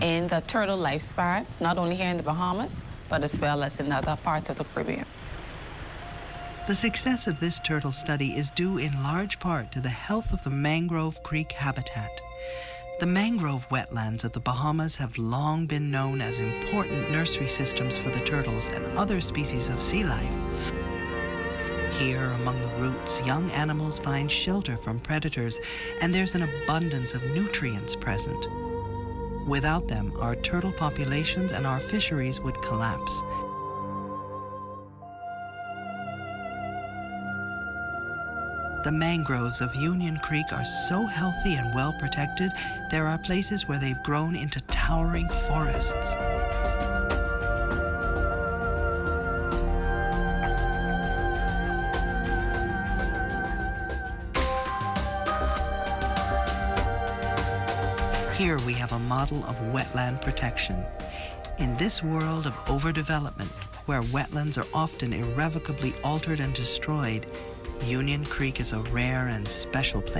in the turtle lifespan, not only here in the Bahamas, but as well as in other parts of the Caribbean. The success of this turtle study is due in large part to the health of the mangrove creek habitat. The mangrove wetlands of the Bahamas have long been known as important nursery systems for the turtles and other species of sea life. Here, among the roots, young animals find shelter from predators, and there's an abundance of nutrients present. Without them, our turtle populations and our fisheries would collapse. The mangroves of Union Creek are so healthy and well protected, there are places where they've grown into towering forests. Here we have a model of wetland protection. In this world of overdevelopment, where wetlands are often irrevocably altered and destroyed, Union Creek is a rare and special place.